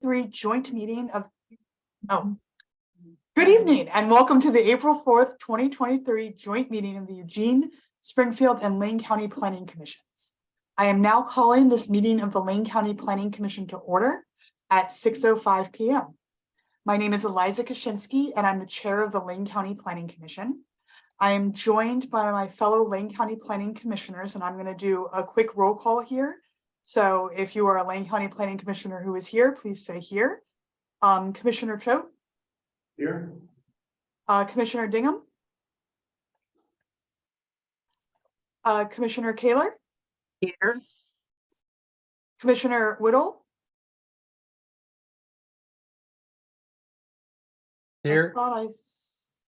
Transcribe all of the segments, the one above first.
2023 joint meeting of, good evening and welcome to the April 4th, 2023 joint meeting of the Eugene, Springfield, and Lane County Planning Commissions. I am now calling this meeting of the Lane County Planning Commission to order at 6:05 p.m. My name is Eliza Kaczynski and I'm the chair of the Lane County Planning Commission. I am joined by my fellow Lane County Planning Commissioners, and I'm going to do a quick roll call here. So if you are a Lane County Planning Commissioner who is here, please say here. Commissioner Choate? Here. Commissioner Dingham? Commissioner Kaler? Here. Commissioner Whittle? Here. I thought I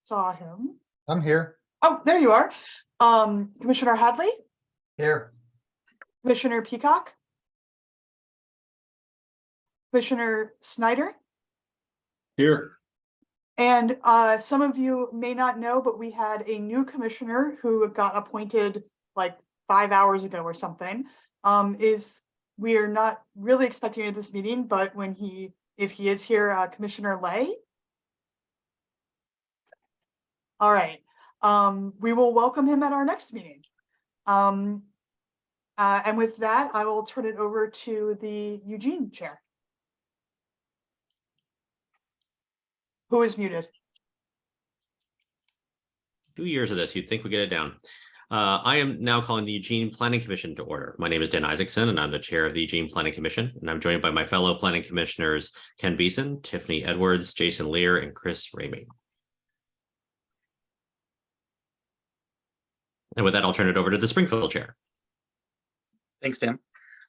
saw him. I'm here. Oh, there you are. Commissioner Hadley? Here. Commissioner Peacock? Commissioner Snyder? Here. And some of you may not know, but we had a new commissioner who got appointed like 5 hours ago or something. We are not really expecting at this meeting, but if he is here, Commissioner Lay. All right. We will welcome him at our next meeting. And with that, I will turn it over to the Eugene chair. Who is muted? 2 years of this, you'd think we get it down. I am now calling the Eugene Planning Commission to order. My name is Dan Isaacson, and I'm the chair of the Eugene Planning Commission. And I'm joined by my fellow planning commissioners, Ken Beeson, Tiffany Edwards, Jason Lear, and Chris Ramey. And with that, I'll turn it over to the Springfield chair. Thanks, Dan.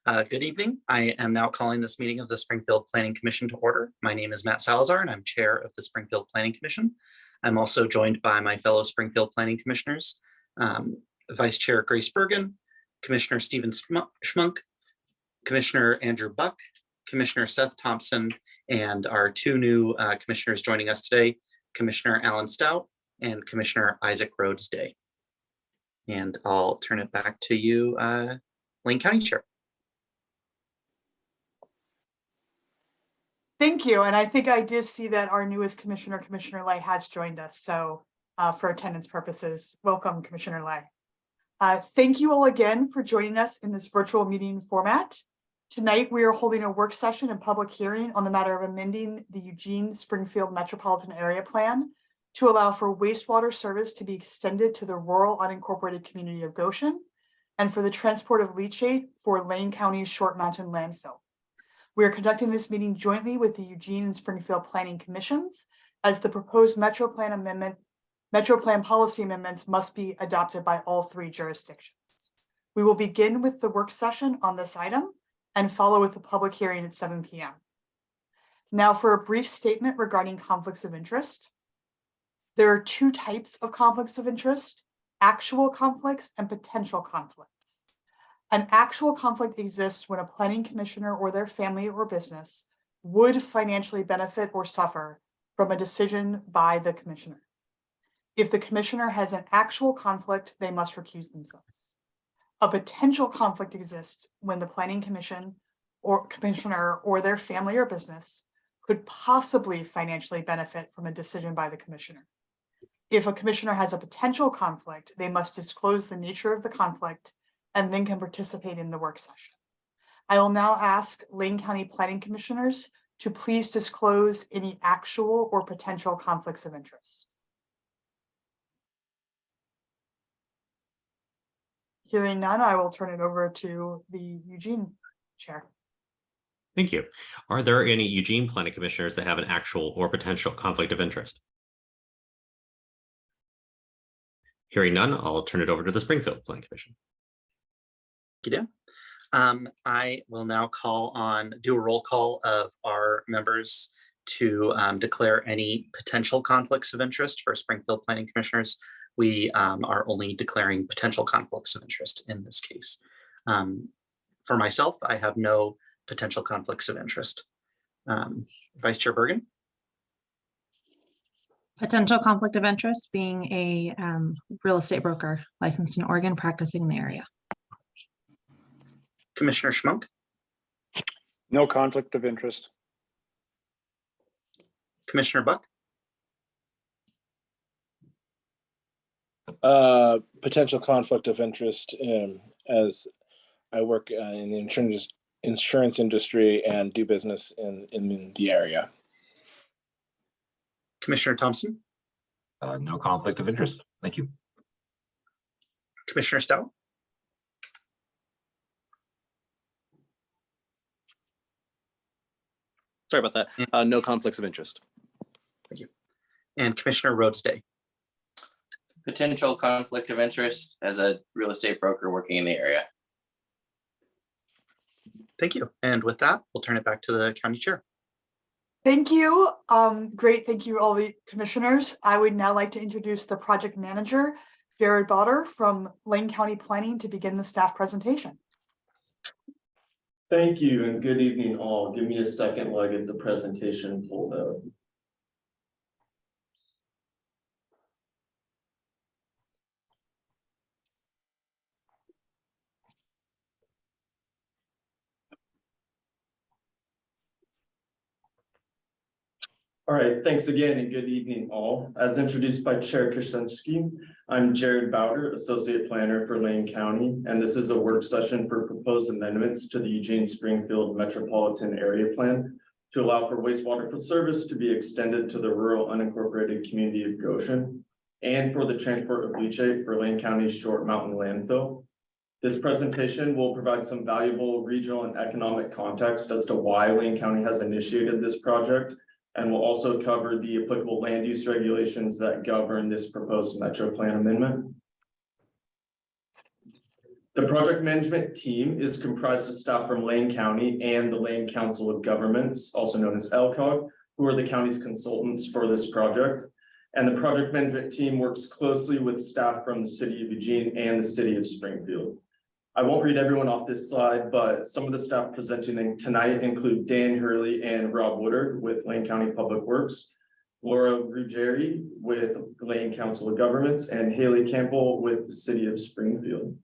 Good evening. I am now calling this meeting of the Springfield Planning Commission to order. My name is Matt Salazar, and I'm chair of the Springfield Planning Commission. I'm also joined by my fellow Springfield Planning Commissioners, Vice Chair Grace Bergen, Commissioner Stephen Schmunk, Commissioner Andrew Buck, Commissioner Seth Thompson, and our two new commissioners joining us today, Commissioner Alan Stout and Commissioner Isaac Rhodes Day. And I'll turn it back to you, Lane County Chair. Thank you. And I think I did see that our newest commissioner, Commissioner Lay, has joined us. So for attendance purposes, welcome, Commissioner Lay. Thank you all again for joining us in this virtual meeting format. Tonight, we are holding a work session and public hearing on the matter of amending the Eugene Springfield Metropolitan Area Plan to allow for wastewater service to be extended to the rural unincorporated community of Goshen and for the transport of leachate for Lane County's Short Mountain landfill. We are conducting this meeting jointly with the Eugene and Springfield Planning Commissions, as the proposed Metro Plan policy amendments must be adopted by all three jurisdictions. We will begin with the work session on this item and follow with the public hearing at 7 p.m. Now for a brief statement regarding conflicts of interest. There are two types of conflicts of interest: actual conflicts and potential conflicts. An actual conflict exists when a planning commissioner or their family or business would financially benefit or suffer from a decision by the commissioner. If the commissioner has an actual conflict, they must recuse themselves. A potential conflict exists when the planning commission or commissioner or their family or business could possibly financially benefit from a decision by the commissioner. If a commissioner has a potential conflict, they must disclose the nature of the conflict and then can participate in the work session. I will now ask Lane County Planning Commissioners to please disclose any actual or potential conflicts of interest. Hearing none, I will turn it over to the Eugene chair. Thank you. Are there any Eugene Planning Commissioners that have an actual or potential conflict of interest? Hearing none, I'll turn it over to the Springfield Planning Commission. I will now do a roll call of our members to declare any potential conflicts of interest for Springfield Planning Commissioners. We are only declaring potential conflicts of interest in this case. For myself, I have no potential conflicts of interest. Vice Chair Bergen? Potential conflict of interest being a real estate broker licensed in Oregon, practicing in the area. Commissioner Schmunk? No conflict of interest. Commissioner Buck, Potential conflict of interest as I work in the insurance industry and do business in the area. Commissioner Thompson, No conflict of interest. Thank you. Commissioner Stout, Sorry about that. No conflicts of interest. and Commissioner Roadstay. Potential conflict of interest as a real estate broker working in the area. Thank you. And with that, we'll turn it back to the county chair. Thank you. Great. Thank you, all the commissioners. I would now like to introduce the project manager, Jared Botter from Lane County Planning, to begin the staff presentation. Thank you and good evening all. Give me a second while I get the presentation pulled up. All right, thanks again and good evening all. As introduced by Chair Krasinski, I'm Jared Bowder, Associate Planner for Lane County, and this is a work session for proposed amendments to the Eugene Springfield Metropolitan Area Plan to allow for wastewater service to be extended to the rural unincorporated community of Goshen and for the transport of leachate for Lane County's Short Mountain landfill. This presentation will provide some valuable regional and economic context as to why Lane County has initiated this project, and will also cover the applicable land use regulations that govern this proposed Metro Plan amendment. The project management team is comprised of staff from Lane County and the Lane Council of Governments, also known as LCOG, who are the county's consultants for this project. And the project management team works closely with staff from the city of Eugene and the city of Springfield. I won't read everyone off this slide, but some of the staff presenting tonight include Dan Hurley and Rob Woodard with Lane County Public Works, Laura Ruggieri with Lane Council of Governments, and Haley Campbell with the city of Springfield.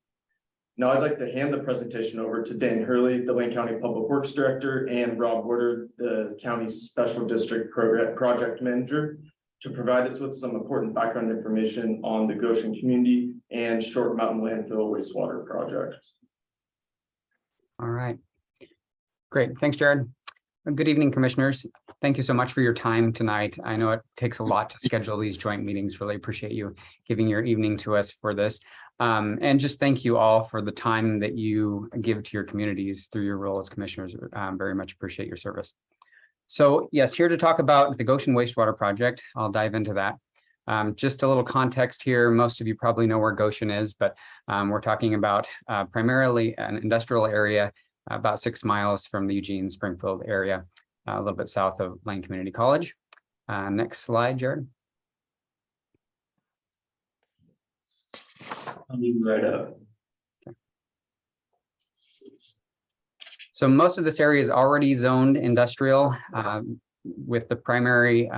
Now I'd like to hand the presentation over to Dan Hurley, the Lane County Public Works Director, and Rob Woodard, the county's Special District Project Manager, to provide us with some important background information on the Goshen community and Short Mountain Landfill wastewater project. All right. Great. Thanks, Jared. Good evening, commissioners. Thank you so much for your time tonight. I know it takes a lot to schedule these joint meetings. Really appreciate you giving your evening to us for this. And just thank you all for the time that you give to your communities through your role as commissioners. Very much appreciate your service. So yes, here to talk about the Goshen wastewater project. I'll dive into that. Just a little context here. Most of you probably know where Goshen is, but we're talking about primarily an industrial area about 6 miles from the Eugene Springfield area, a little bit south of Lane Community College. Next slide, Jared. I'll leave right up. So most of this area is already zoned industrial with the primary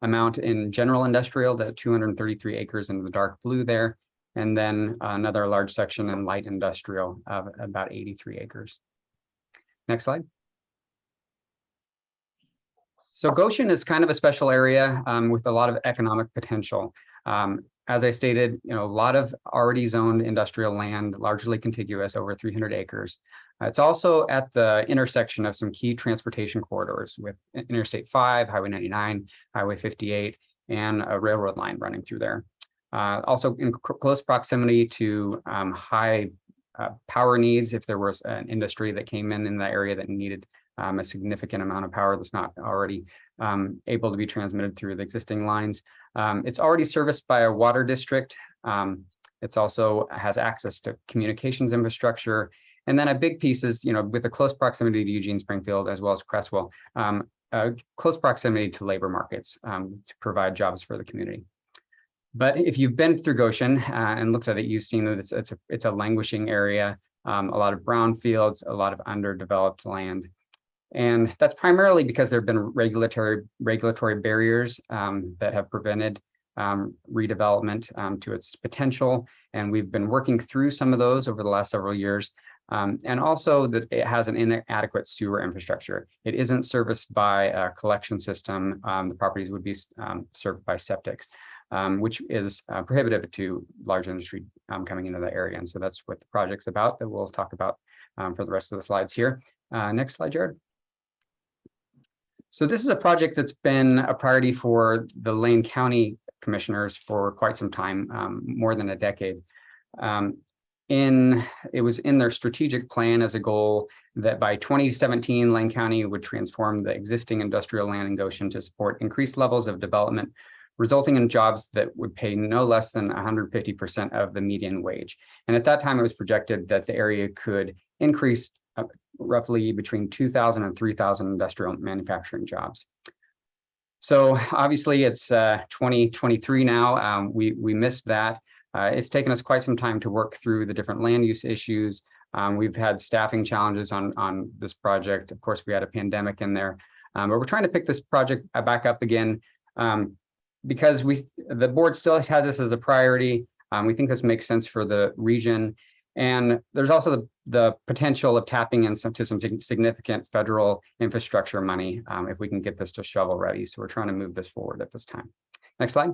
amount in general industrial, the 233 acres in the dark blue there, and then another large section in light industrial of about 83 acres. Next slide. So Goshen is kind of a special area with a lot of economic potential. As I stated, a lot of already zoned industrial land, largely contiguous, over 300 acres. It's also at the intersection of some key transportation corridors with Interstate 5, Highway 99, Highway 58, and a railroad line running through there. Also in close proximity to high power needs if there was an industry that came in the area that needed a significant amount of power that's not already able to be transmitted through the existing lines. It's already serviced by a water district. It's also has access to communications infrastructure. And then a big piece is, with a close proximity to Eugene Springfield as well as Cresswell, close proximity to labor markets to provide jobs for the community. But if you've been through Goshen and looked at it, you've seen that it's a languishing area, a lot of brownfields, a lot of underdeveloped land. And that's primarily because there have been regulatory barriers that have prevented redevelopment to its potential. And we've been working through some of those over the last several years. And also that it has an inadequate sewer infrastructure. It isn't serviced by a collection system. The properties would be served by septics, which is prohibitive to large industry coming into the area. And so that's what the project's about that we'll talk about for the rest of the slides here. Next slide, Jared. So this is a project that's been a priority for the Lane County commissioners for quite some time, more than a decade. It was in their strategic plan as a goal that by 2017, Lane County would transform the existing industrial land in Goshen to support increased levels of development, resulting in jobs that would pay no less than 150% of the median wage. And at that time, it was projected that the area could increase roughly between 2,000 and 3,000 industrial manufacturing jobs. So obviously it's 2023 now. We missed that. It's taken us quite some time to work through the different land use issues. We've had staffing challenges on this project. Of course, we had a pandemic in there, but we're trying to pick this project back up again because the board still has this as a priority. We think this makes sense for the region. And there's also the potential of tapping into some significant federal infrastructure money if we can get this to shovel ready. So we're trying to move this forward at this time. Next slide.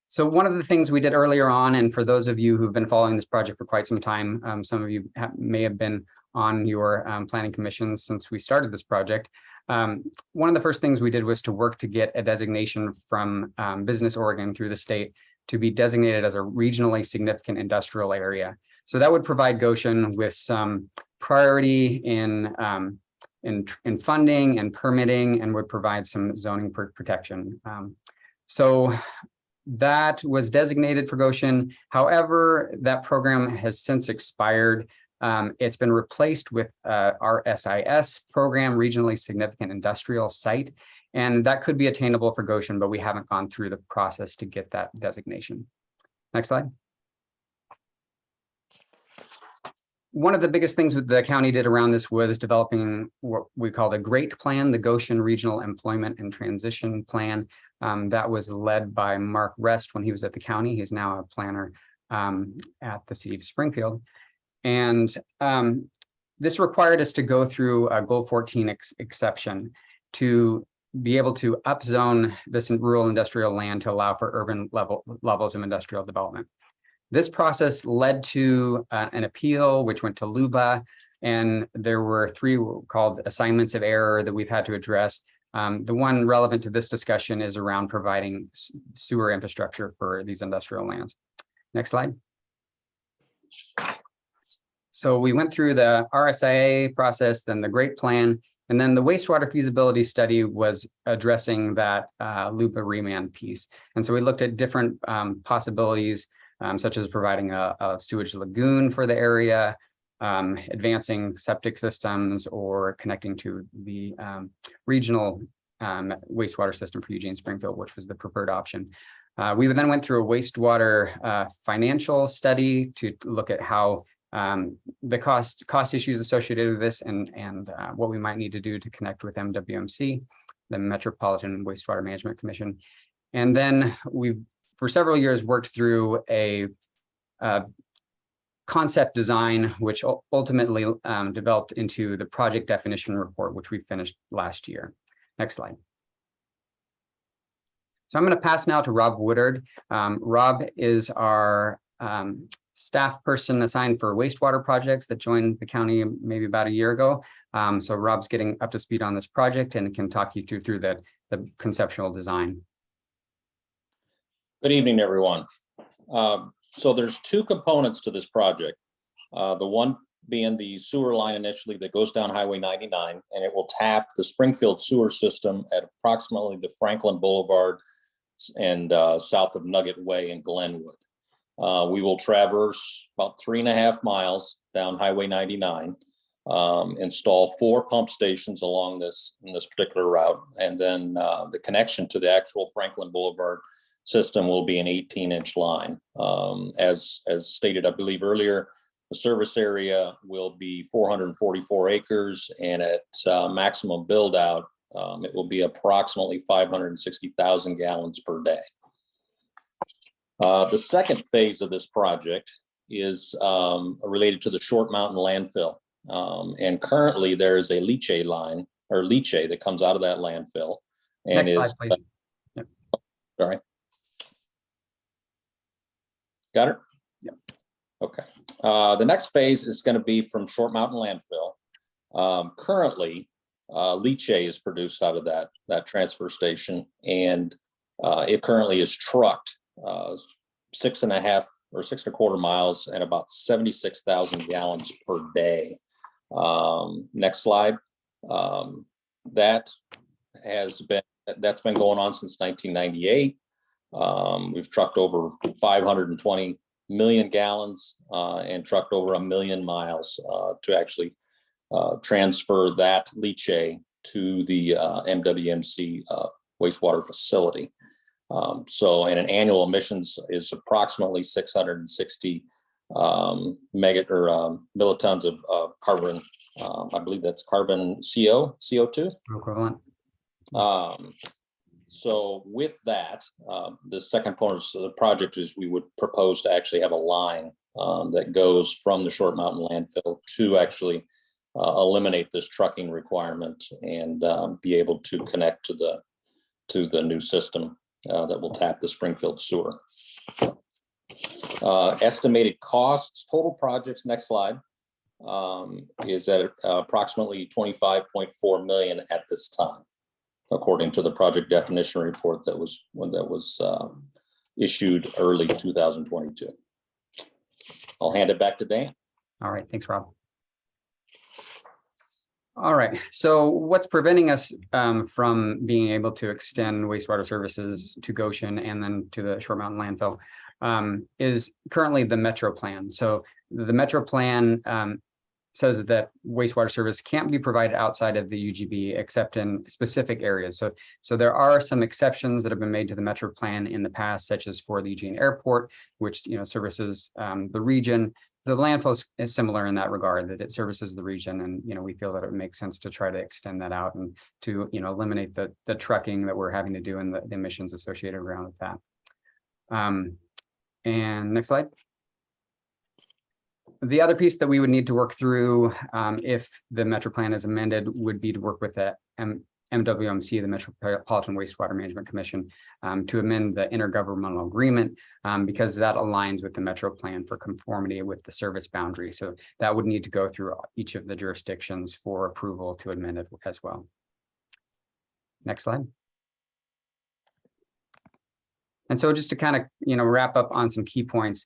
So one of the things we did earlier on, and for those of you who've been following this project for quite some time, some of you may have been on your planning commissions since we started this project. One of the first things we did was to work to get a designation from Business Oregon through the state to be designated as a regionally significant industrial area. So that would provide Goshen with some priority in funding and permitting, and would provide some zoning protection. So that was designated for Goshen. However, that program has since expired. It's been replaced with our SIS program, Regionally Significant Industrial Site, and that could be attainable for Goshen, but we haven't gone through the process to get that designation. Next slide. One of the biggest things that the county did around this was developing what we call the GREAT plan, the Goshen Regional Employment and Transition Plan. That was led by Mark Rest when he was at the county. He's now a planner at the city of Springfield. And this required us to go through a Goal 14 exception to be able to upzone this rural industrial land to allow for urban levels of industrial development. This process led to an appeal, which went to LUBA, and there were 3 called assignments of error that we've had to address. The one relevant to this discussion is around providing sewer infrastructure for these industrial lands. Next slide. So we went through the RSIA process, then the GREAT plan, and then the wastewater feasibility study was addressing that LUBA remand piece. And so we looked at different possibilities, such as providing a sewage lagoon for the area, advancing septic systems, or connecting to the regional wastewater system for Eugene Springfield, which was the preferred option. We then went through a wastewater financial study to look at how the cost issues associated with this and what we might need to do to connect with MWMC, the Metropolitan Wastewater Management Commission. And then we've, for several years, worked through a concept design, which ultimately developed into the project definition report, which we finished last year. Next slide. So I'm going to pass now to Rob Woodard. Rob is our staff person assigned for wastewater projects that joined the county maybe about a year ago. So Rob's getting up to speed on this project and can talk you through the conceptual design. Good evening, everyone. So there's 2 components to this project. The one being the sewer line initially that goes down Highway 99, and it will tap the Springfield sewer system at approximately the Franklin Boulevard and south of Nugget Way in Glenwood. We will traverse about 3.5 miles down Highway 99, install 4 pump stations along in this particular route, and then the connection to the actual Franklin Boulevard system will be an 18-inch line. As stated, I believe earlier, the service area will be 444 acres, and at maximum build out, it will be approximately 560,000 gallons per day. The second phase of this project is related to the Short Mountain landfill. And currently there is a leachate line or leachate that comes out of that landfill. And Next slide, please. Yep. Sorry. Got it? Yep. Okay. The next phase is going to be from Short Mountain landfill. Currently, leachate is produced out of that transfer station, and it currently is trucked 6.5 or 6.25 miles and about 76,000 gallons per day. Next slide. That's been going on since 1998. We've trucked over 520 million gallons and trucked over 1 million miles to actually transfer that leachate to the MWMC wastewater facility. And an annual emissions is approximately 660 millitons of carbon. I believe that's carbon CO2 Equivalent. So with that, the second part of the project is we would propose to actually have a line that goes from the Short Mountain landfill to actually eliminate this trucking requirement and be able to connect to the new system that will tap the Springfield sewer. Estimated costs, total projects, next slide, is at approximately 25.4 million at this time, according to the project definition report that was issued early 2022. I'll hand it back to Dan. All right, thanks, Rob. All right, so what's preventing us from being able to extend wastewater services to Goshen and then to the Short Mountain landfill is currently the Metro Plan. So the Metro Plan says that wastewater service can't be provided outside of the UGB except in specific areas. So there are some exceptions that have been made to the Metro Plan in the past, such as for the Eugene Airport, which services the region. The landfill is similar in that regard, that it services the region, and we feel that it makes sense to try to extend that out and to eliminate the trucking that we're having to do and the emissions associated around with that. And next slide. The other piece that we would need to work through if the Metro Plan is amended would be to work with the MWMC, the Metropolitan Wastewater Management Commission, to amend the intergovernmental agreement because that aligns with the Metro Plan for conformity with the service boundary. So that would need to go through each of the jurisdictions for approval to amend it as well. Next slide. And so just to kind of wrap up on some key points,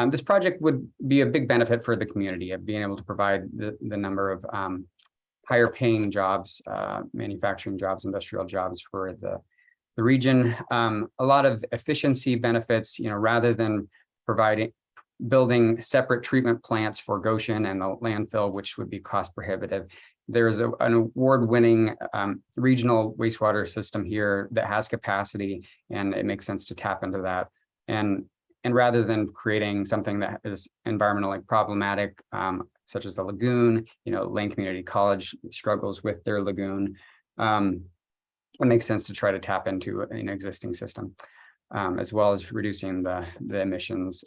this project would be a big benefit for the community of being able to provide the number of higher paying jobs, manufacturing jobs, industrial jobs for the region. A lot of efficiency benefits, rather than building separate treatment plants for Goshen and the landfill, which would be cost prohibitive. There's an award-winning regional wastewater system here that has capacity, and it makes sense to tap into that. And rather than creating something that is environmentally problematic, such as the lagoon, Lane Community College struggles with their lagoon, it makes sense to try to tap into an existing system, as well as reducing the emissions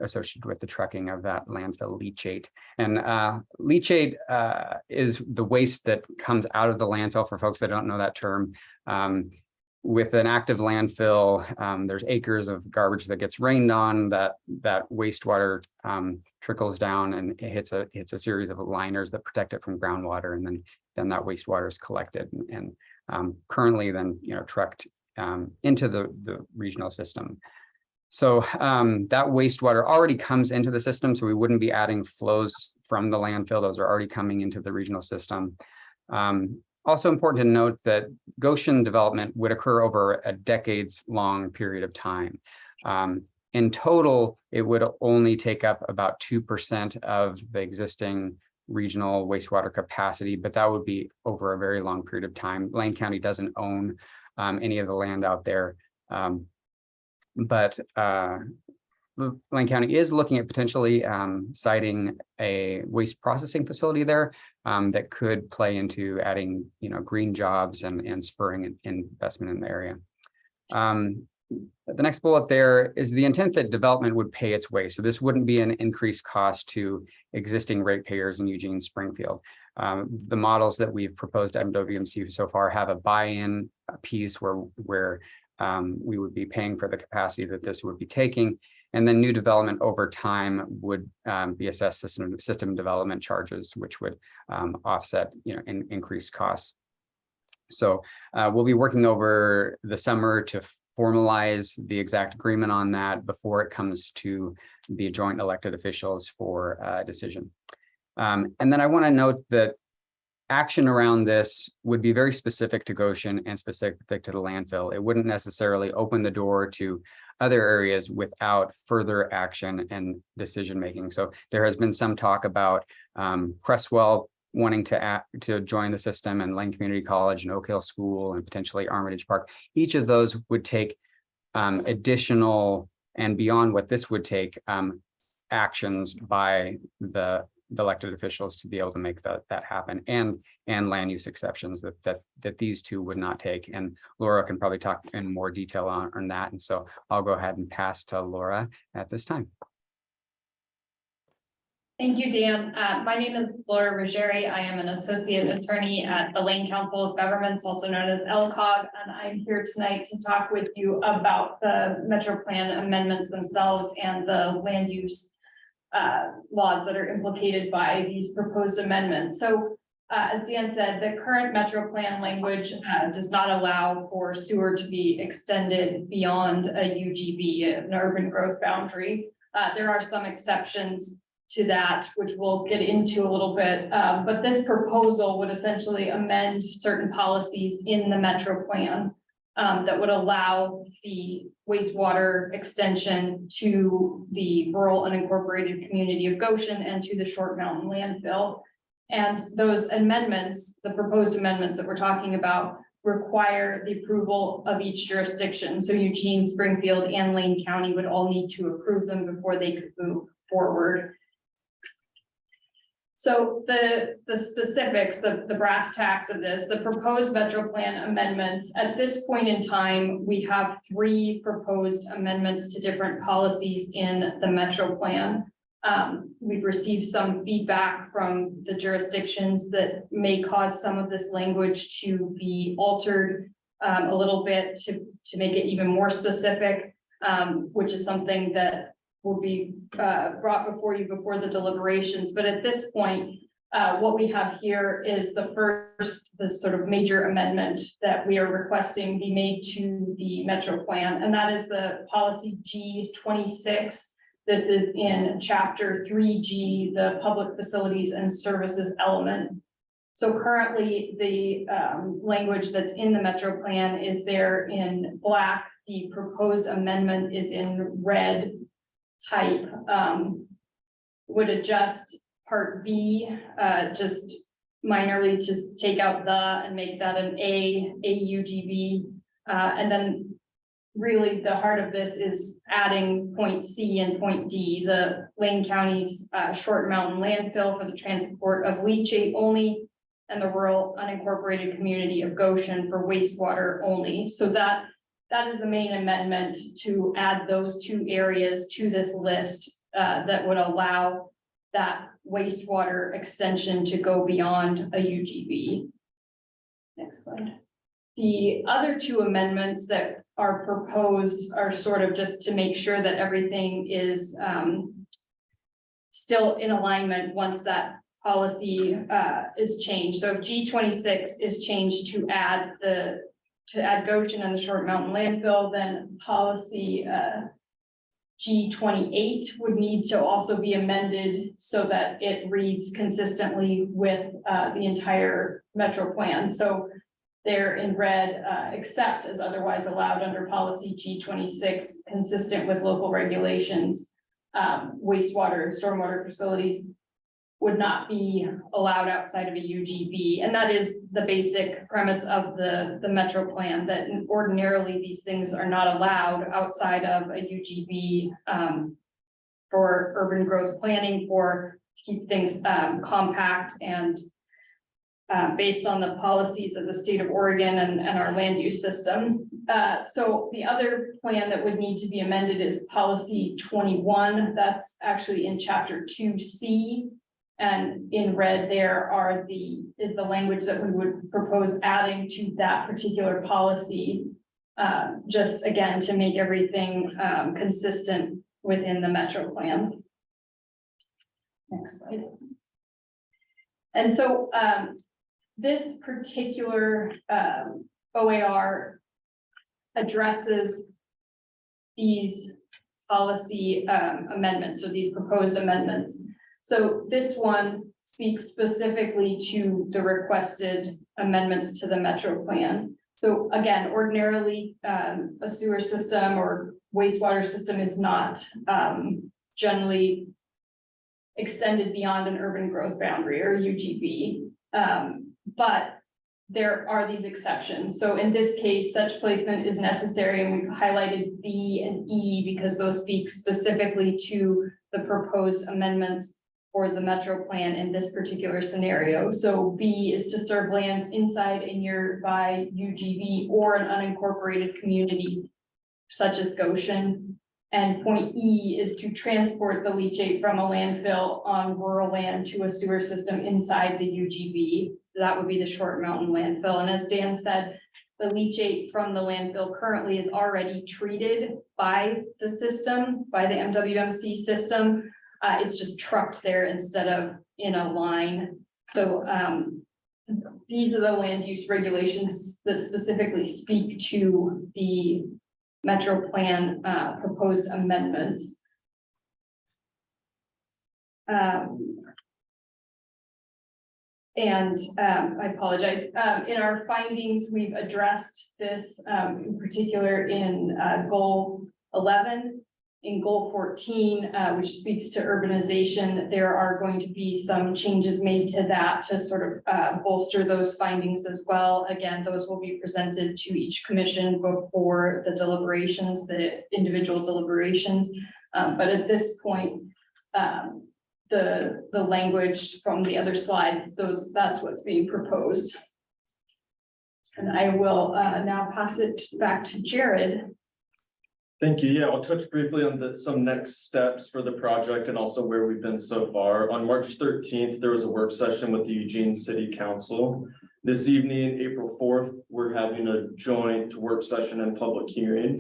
associated with the trucking of that landfill leachate. And leachate is the waste that comes out of the landfill, for folks that don't know that term. With an active landfill, there's acres of garbage that gets rained on, that wastewater trickles down and it hits a series of liners that protect it from groundwater, and then that wastewater is collected and currently then trucked into the regional system. So that wastewater already comes into the system, so we wouldn't be adding flows from the landfill. Those are already coming into the regional system. Also important to note that Goshen development would occur over a decades-long period of time. In total, it would only take up about 2% of the existing regional wastewater capacity, but that would be over a very long period of time. Lane County doesn't own any of the land out there, but Lane County is looking at potentially siting a waste processing facility there that could play into adding, green jobs and spurring investment in the area. The next bullet there is the intent that development would pay its way. So this wouldn't be an increased cost to existing ratepayers in Eugene, Springfield. The models that we've proposed at MWMC so far have a buy-in piece where we would be paying for the capacity that this would be taking. And then new development over time would be assessed system development charges, which would offset increased costs. So we'll be working over the summer to formalize the exact agreement on that before it comes to the joint elected officials for decision. And then I want to note that action around this would be very specific to Goshen and specific to the landfill. It wouldn't necessarily open the door to other areas without further action and decision making. So there has been some talk about Crestwell wanting to join the system, and Lane Community College and Oak Hill School and potentially Armitage Park. Each of those would take additional and beyond what this would take actions by the elected officials to be able to make that happen, and land use exceptions that these two would not take. And Laura can probably talk in more detail on that. And so I'll go ahead and pass to Laura at this time. Thank you, Dan. My name is Laura Ruggieri. I am an associate attorney at the Lane Council of Governments, also known as LCOG, and I'm here tonight to talk with you about the Metro Plan amendments themselves and the land use laws that are implicated by these proposed amendments. So as Dan said, the current Metro Plan language does not allow for sewer to be extended beyond a UGB, an urban growth boundary. There are some exceptions to that, which we'll get into a little bit, but this proposal would essentially amend certain policies in the Metro Plan that would allow the wastewater extension to the rural unincorporated community of Goshen and to the Short Mountain landfill. And those amendments, the proposed amendments that we're talking about, require the approval of each jurisdiction. So Eugene, Springfield, and Lane County would all need to approve them before they could move forward. So the specifics, the brass tacks of this, the proposed Metro Plan amendments, at this point in time, we have 3 proposed amendments to different policies in the Metro Plan. We've received some feedback from the jurisdictions that may cause some of this language to be altered a little bit to make it even more specific, which is something that will be brought before you before the deliberations. But at this point, what we have here is the sort of major amendment that we are requesting be made to the Metro Plan, and that is the policy G26. This is in chapter 3G, the public facilities and services element. So currently the language that's in the Metro Plan is there in black. The proposed amendment is in red type. Would adjust part B just minorly to take out the and make that an AUGB, and then really the heart of this is adding point C and point D, the Lane County's Short Mountain landfill for the transport of leachate only, and the rural unincorporated community of Goshen for wastewater only. So that is the main amendment, to add those 2 areas to this list that would allow that wastewater extension to go beyond a UGB. Next slide. The other 2 amendments that are proposed are sort of just to make sure that everything is still in alignment once that policy is changed. So if G26 is changed to add Goshen and the Short Mountain landfill, then policy G28 would need to also be amended so that it reads consistently with the entire Metro Plan. So they're in red, except as otherwise allowed under policy G26, consistent with local regulations, wastewater and stormwater facilities would not be allowed outside of a UGB. And that is the basic premise of the Metro Plan, that ordinarily these things are not allowed outside of a UGB for urban growth planning, to keep things compact and based on the policies of the state of Oregon and our land use system. so the other plan that would need to be amended is policy 21. That's actually in chapter 2C. And in red there is the language that we would propose adding to that particular policy. Just again, to make everything consistent within the Metro plan. Next slide. And so this particular OAR addresses these policy amendments, so these proposed amendments. So this one speaks specifically to the requested amendments to the Metro plan. So again, ordinarily, a sewer system or wastewater system is not generally extended beyond an urban growth boundary or UGB. But there are these exceptions. So in this case, such placement is necessary, and we've highlighted B and E because those speak specifically to the proposed amendments for the Metro plan in this particular scenario. So B is to serve lands inside a nearby UGB or an unincorporated community such as Goshen. And point E is to transport the leachate from a landfill on rural land to a sewer system inside the UGB. That would be the Short Mountain landfill. And as Dan said, the leachate from the landfill currently is already treated by the system, by the MWMC system. It's just trucked there instead of in a line. So these are the land use regulations that specifically speak to the Metro plan proposed amendments. I apologize. In our findings, we've addressed this in particular in goal 11. In goal 14, which speaks to urbanization, there are going to be some changes made to that to sort of bolster those findings as well. Again, those will be presented to each commission before the deliberations, the individual deliberations. But at this point, the language from the other slides, that's what's being proposed. And I will now pass it back to Jared. Thank you. Yeah, I'll touch briefly on some next steps for the project and also where we've been so far. On March 13th, there was a work session with the Eugene City Council. This evening, April 4th, we're having a joint work session and public hearing.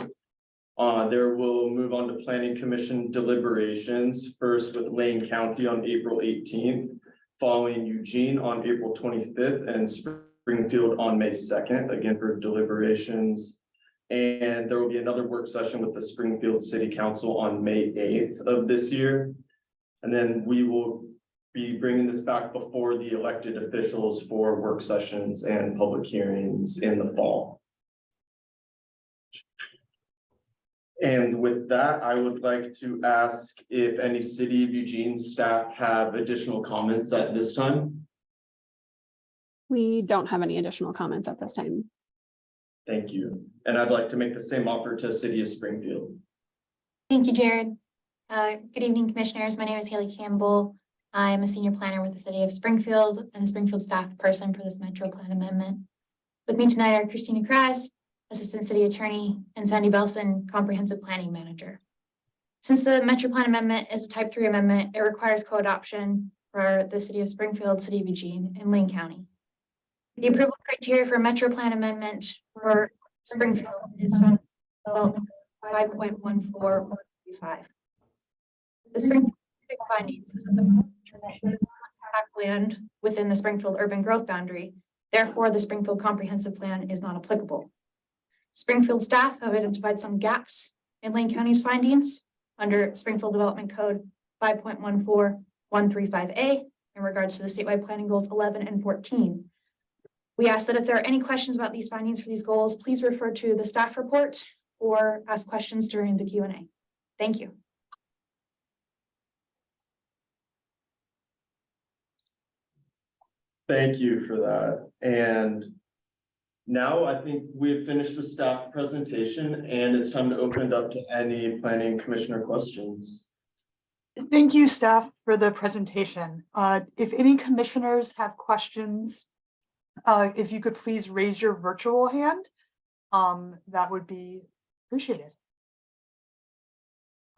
There will move on to Planning Commission deliberations, first with Lane County on April 18th, following Eugene on April 25th, and Springfield on May 2nd, again for deliberations. And there will be another work session with the Springfield City Council on May 8th of this year. And then we will be bringing this back before the elected officials for work sessions and public hearings in the fall. And with that, I would like to ask if any City of Eugene staff have additional comments at this time. We don't have any additional comments at this time. Thank you. And I'd like to make the same offer to City of Springfield. Thank you, Jared. Good evening, commissioners. My name is Haley Campbell. I'm a senior planner with the City of Springfield and a Springfield staff person for this Metro Plan amendment. With me tonight are Christina Kress, Assistant City Attorney, and Sandy Belson, Comprehensive Planning Manager. Since the Metro Plan amendment is a Type 3 amendment, it requires co-adoption for the City of Springfield, City of Eugene, and Lane County. The approval criteria for Metro Plan amendment for Springfield is found in 5.14.135. The Springfield findings is that the does not impact land within the Springfield urban growth boundary. Therefore, the Springfield comprehensive plan is not applicable. Springfield staff have identified some gaps in Lane County's findings under Springfield Development Code 5.14135A in regards to the statewide planning goals 11 and 14. We ask that if there are any questions about these findings for these goals, please refer to the staff report or ask questions during the Q&A. Thank you. Thank you for that. And now I think we've finished the staff presentation and it's time to open it up to any planning commissioner questions. Thank you, staff, for the presentation. If any commissioners have questions, if you could please raise your virtual hand that would be appreciated.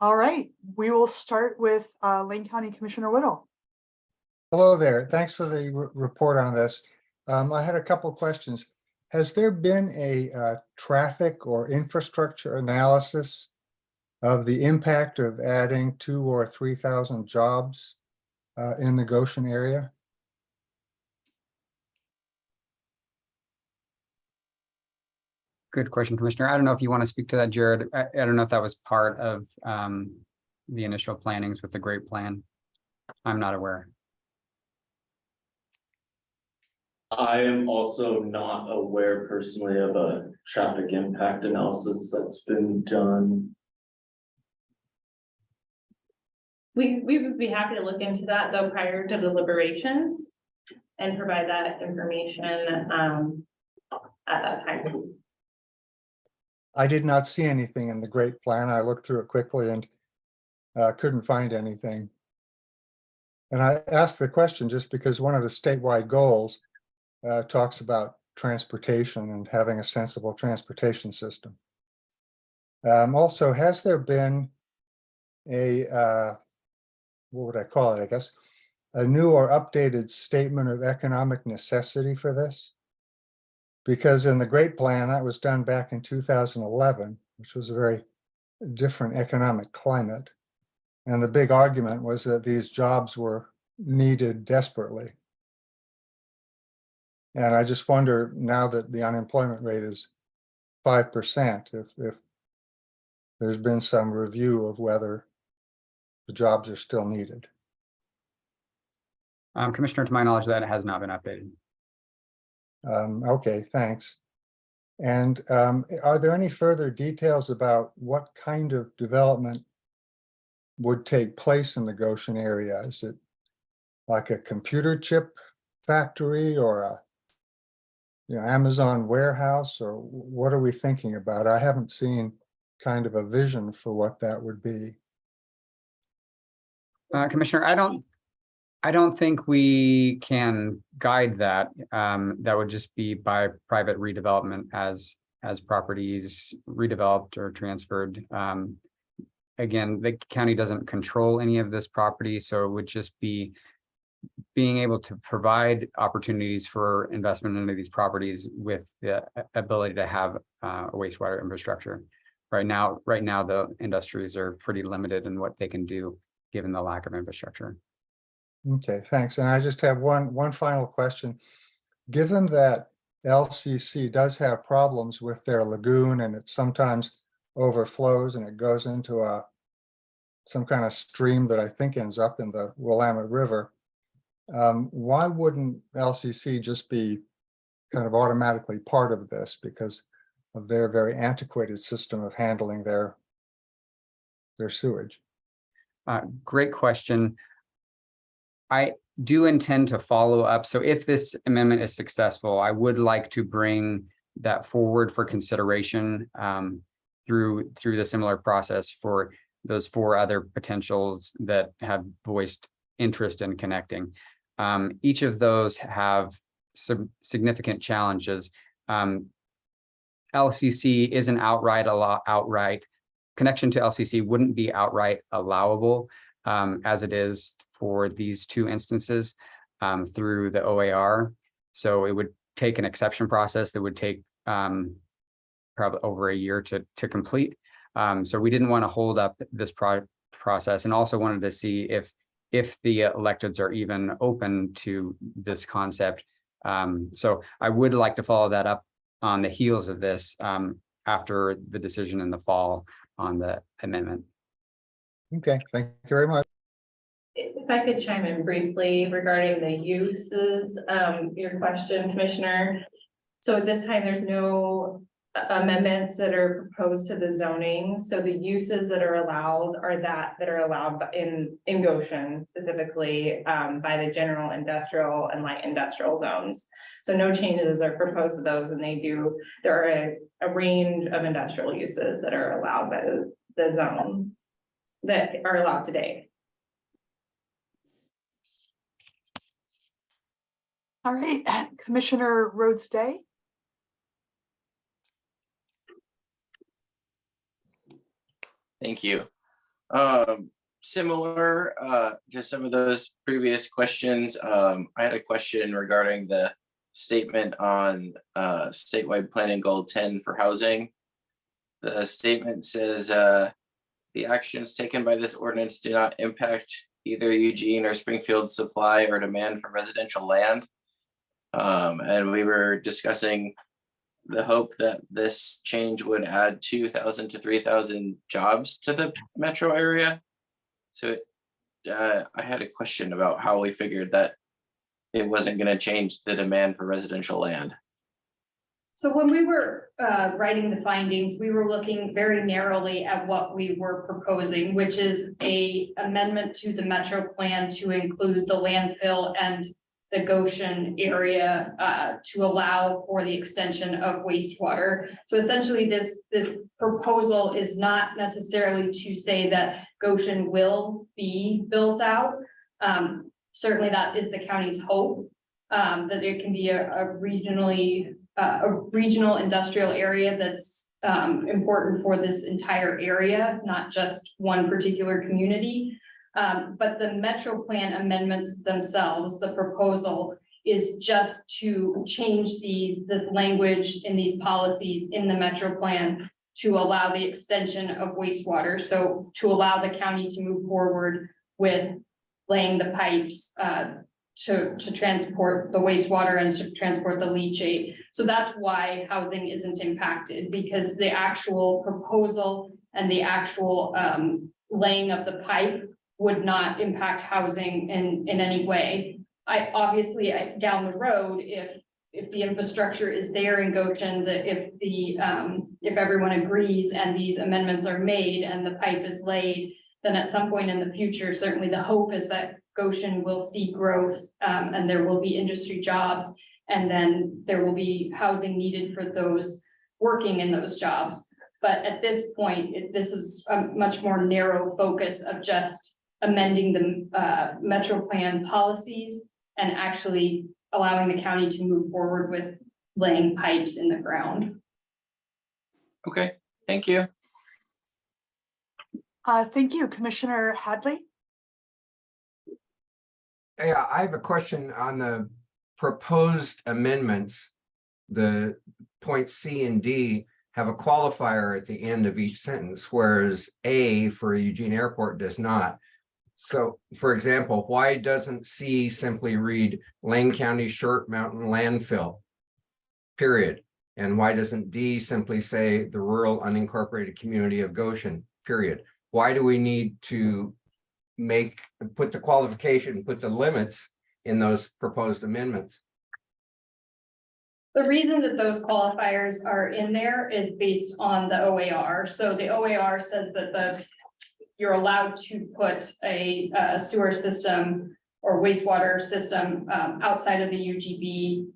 All right, we will start with Lane County Commissioner Whittle. Hello there. Thanks for the report on this. I had a couple questions. Has there been a traffic or infrastructure analysis of the impact of adding 2,000 or 3,000 jobs in the Goshen area? Good question, Commissioner. I don't know if you want to speak to that, Jared. I don't know if that was part of the initial plannings with the Great Plan. I'm not aware. I am also not aware personally of a traffic impact analysis that's been done. We would be happy to look into that though prior to deliberations and provide that information at that time. I did not see anything in the Great Plan. I looked through it quickly and couldn't find anything. And I asked the question just because one of the statewide goals talks about transportation and having a sensible transportation system. Also, has there been a, what would I call it, I guess, a new or updated statement of economic necessity for this? Because in the Great Plan, that was done back in 2011, which was a very different economic climate. And the big argument was that these jobs were needed desperately. And I just wonder now that the unemployment rate is 5%, if there's been some review of whether the jobs are still needed. Commissioner, to my knowledge, that has not been updated. Okay, thanks. And are there any further details about what kind of development would take place in the Goshen area? Is it like a computer chip factory or a Amazon warehouse, or what are we thinking about? I haven't seen kind of a vision for what that would be. Commissioner, I don't think we can guide that. That would just be by private redevelopment as properties redeveloped or transferred. Again, the county doesn't control any of this property, so it would just be being able to provide opportunities for investment into these properties with the ability to have a wastewater infrastructure. Right now, the industries are pretty limited in what they can do given the lack of infrastructure. Okay, thanks. And I just have one final question. Given that LCC does have problems with their lagoon and it sometimes overflows and it goes into some kind of stream that I think ends up in the Willamette River, why wouldn't LCC just be kind of automatically part of this because of their very antiquated system of handling their sewage? Great question. I do intend to follow up. So if this amendment is successful, I would like to bring that forward for consideration through the similar process for those 4 other potentials that have voiced interest in connecting. Each of those have some significant challenges. LCC isn't outright connection to LCC wouldn't be outright allowable as it is for these 2 instances through the OAR. So it would take an exception process that would take probably over a year to complete. So we didn't want to hold up this process, and also wanted to see if the electeds are even open to this concept. So I would like to follow that up on the heels of this after the decision in the fall on the amendment. Okay, thank you very much. If I could chime in briefly regarding the uses, your question, Commissioner. So at this time, there's no amendments that are proposed to the zoning. So the uses that are allowed are that are allowed in Goshen specifically by the general industrial and light industrial zones. So no changes are proposed to those, and there are a range of industrial uses that are allowed by the zones that are allowed today. All right, Commissioner Rhodes Day. Thank you. Similar to some of those previous questions, I had a question regarding the statement on statewide planning goal 10 for housing. The statement says the actions taken by this ordinance do not impact either Eugene or Springfield supply or demand for residential land. And we were discussing the hope that this change would add 2,000 to 3,000 jobs to the metro area. So I had a question about how we figured that it wasn't going to change the demand for residential land. So when we were writing the findings, we were looking very narrowly at what we were proposing, which is a amendment to the metro plan to include the landfill and the Goshen area to allow for the extension of wastewater. So essentially this proposal is not necessarily to say that Goshen will be built out. Certainly that is the county's hope, that there can be a regional industrial area that's important for this entire area, not just one particular community. But the metro plan amendments themselves, the proposal is just to change the language in these policies in the metro plan to allow the extension of wastewater. So to allow the county to move forward with laying the pipes to transport the wastewater and to transport the leachate. So that's why housing isn't impacted, because the actual proposal and the actual laying of the pipe would not impact housing in any way. Obviously down the road, if the infrastructure is there in Goshen, that if everyone agrees and these amendments are made and the pipe is laid, then at some point in the future, certainly the hope is that Goshen will see growth and there will be industry jobs, and then there will be housing needed for those working in those jobs. But at this point, this is a much more narrow focus of just amending the metro plan policies and actually allowing the county to move forward with laying pipes in the ground. Okay, thank you. Thank you, Commissioner Hadley. Yeah, I have a question on the proposed amendments. The points C and D have a qualifier at the end of each sentence, whereas A for Eugene Airport does not. So, for example, why doesn't C simply read Lane County Short Mountain Landfill, period? And why doesn't D simply say the rural unincorporated community of Goshen, period? Why do we need to put the qualification, put the limits in those proposed amendments? The reason that those qualifiers are in there is based on the OAR. So the OAR says that you're allowed to put a sewer system or wastewater system outside of the UGB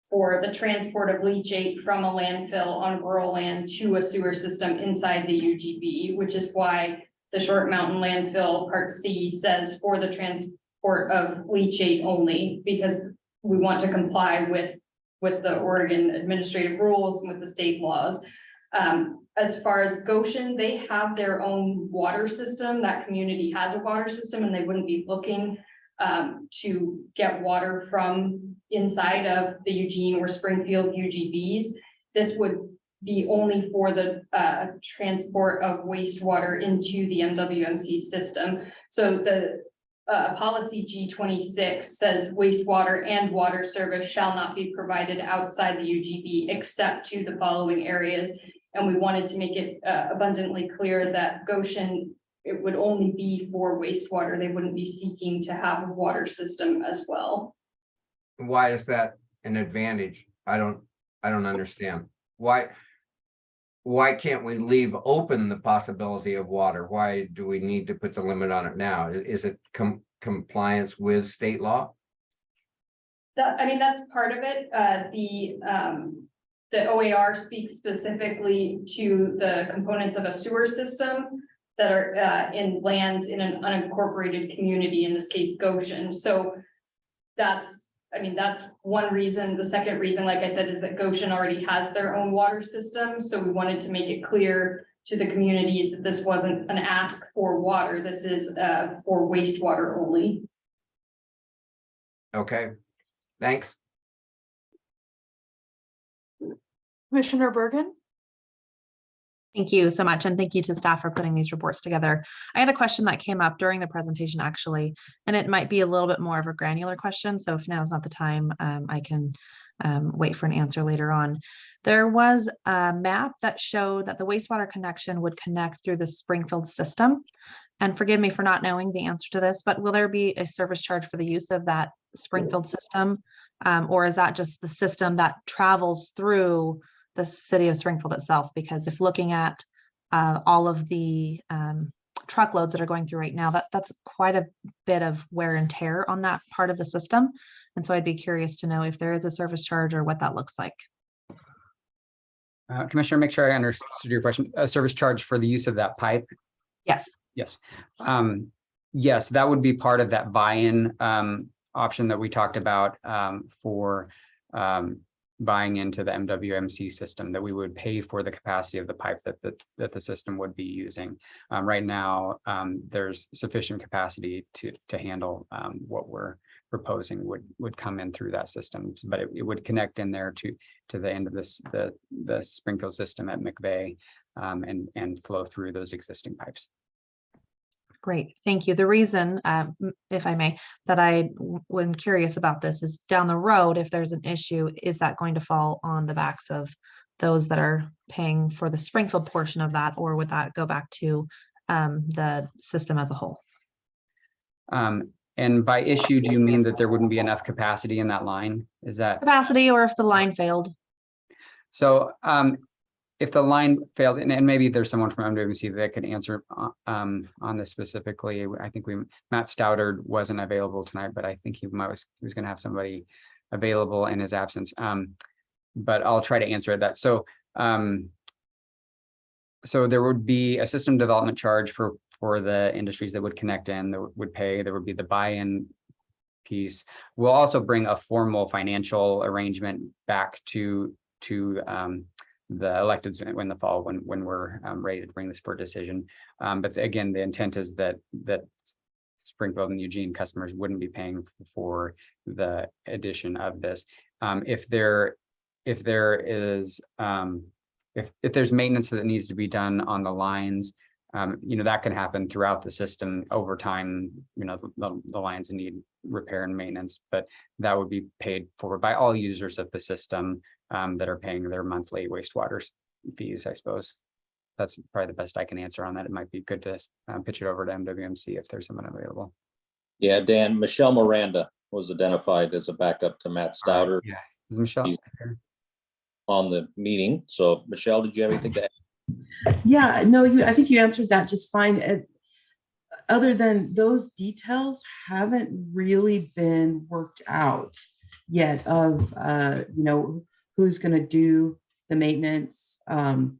for the transport of leachate from a landfill on rural land to a sewer system inside the UGB, which is why the Short Mountain Landfill Part C says for the transport of leachate only, because we want to comply with the Oregon administrative rules and with the state laws. As far as Goshen, they have their own water system. That community has a water system, and they wouldn't be looking to get water from inside of the Eugene or Springfield UGBs. This would be only for the transport of wastewater into the MWMC system. So the policy G26 says wastewater and water service shall not be provided outside the UGB except to the following areas. And we wanted to make it abundantly clear that Goshen, it would only be for wastewater. They wouldn't be seeking to have a water system as well. Why is that an advantage? I don't understand. Why can't we leave open the possibility of water? Why do we need to put the limit on it now? Is it compliance with state law? That's part of it. The OAR speaks specifically to the components of a sewer system that are in lands in an unincorporated community, in this case, Goshen. So that's one reason. The second reason, like I said, is that Goshen already has their own water system. So we wanted to make it clear to the communities that this wasn't an ask for water. This is for wastewater only. Okay, thanks. Commissioner Bergen? Thank you so much. And thank you to staff for putting these reports together. I had a question that came up during the presentation actually, and it might be a little bit more of a granular question. So if now is not the time, I can wait for an answer later on. There was a map that showed that the wastewater connection would connect through the Springfield system. And forgive me for not knowing the answer to this, but will there be a service charge for the use of that Springfield system? Or is that just the system that travels through the city of Springfield itself? Because if looking at all of the truckloads that are going through right now, that's quite a bit of wear and tear on that part of the system. And so I'd be curious to know if there is a service charge or what that looks like. Commissioner, make sure I understood your question. A service charge for the use of that pipe? Yes. Yes. Yes, that would be part of that buy-in option that we talked about for buying into the MWMC system, that we would pay for the capacity of the pipe that the system would be using. Right now, there's sufficient capacity to handle what we're proposing would come in through that system, but it would connect in there to the end of the Springfield system at McVeigh and flow through those existing pipes. Great, thank you. The reason, if I may, that I am curious about this is down the road, if there's an issue, is that going to fall on the backs of those that are paying for the Springfield portion of that, or would that go back to the system as a whole? And by issue, do you mean that there wouldn't be enough capacity in that line? Is that capacity, or if the line failed? So if the line failed, and maybe there's someone from MWC that could answer on this specifically. I think Matt Stoudard wasn't available tonight, but I think he was going to have somebody available in his absence. But I'll try to answer that. So so there would be a system development charge for the industries that would connect in, that would pay. There would be the buy-in piece. We'll also bring a formal financial arrangement back to the electeds in the fall when we're ready to bring this for a decision. But again, the intent is that Springfield and Eugene customers wouldn't be paying for the addition of this. If there's maintenance that needs to be done on the lines, that can happen throughout the system over time. The lines need repair and maintenance, but that would be paid for by all users of the system that are paying their monthly wastewater fees, I suppose. That's probably the best I can answer on that. It might be good to pitch it over to MWMC if there's someone available. Yeah, Dan, Michelle Miranda was identified as a backup to Matt Stoudard. Yeah, is Michelle here on the meeting? So Michelle, did you have anything to add? Yeah, no, I think you answered that just fine. Other than those details haven't really been worked out yet of, who's going to do the maintenance of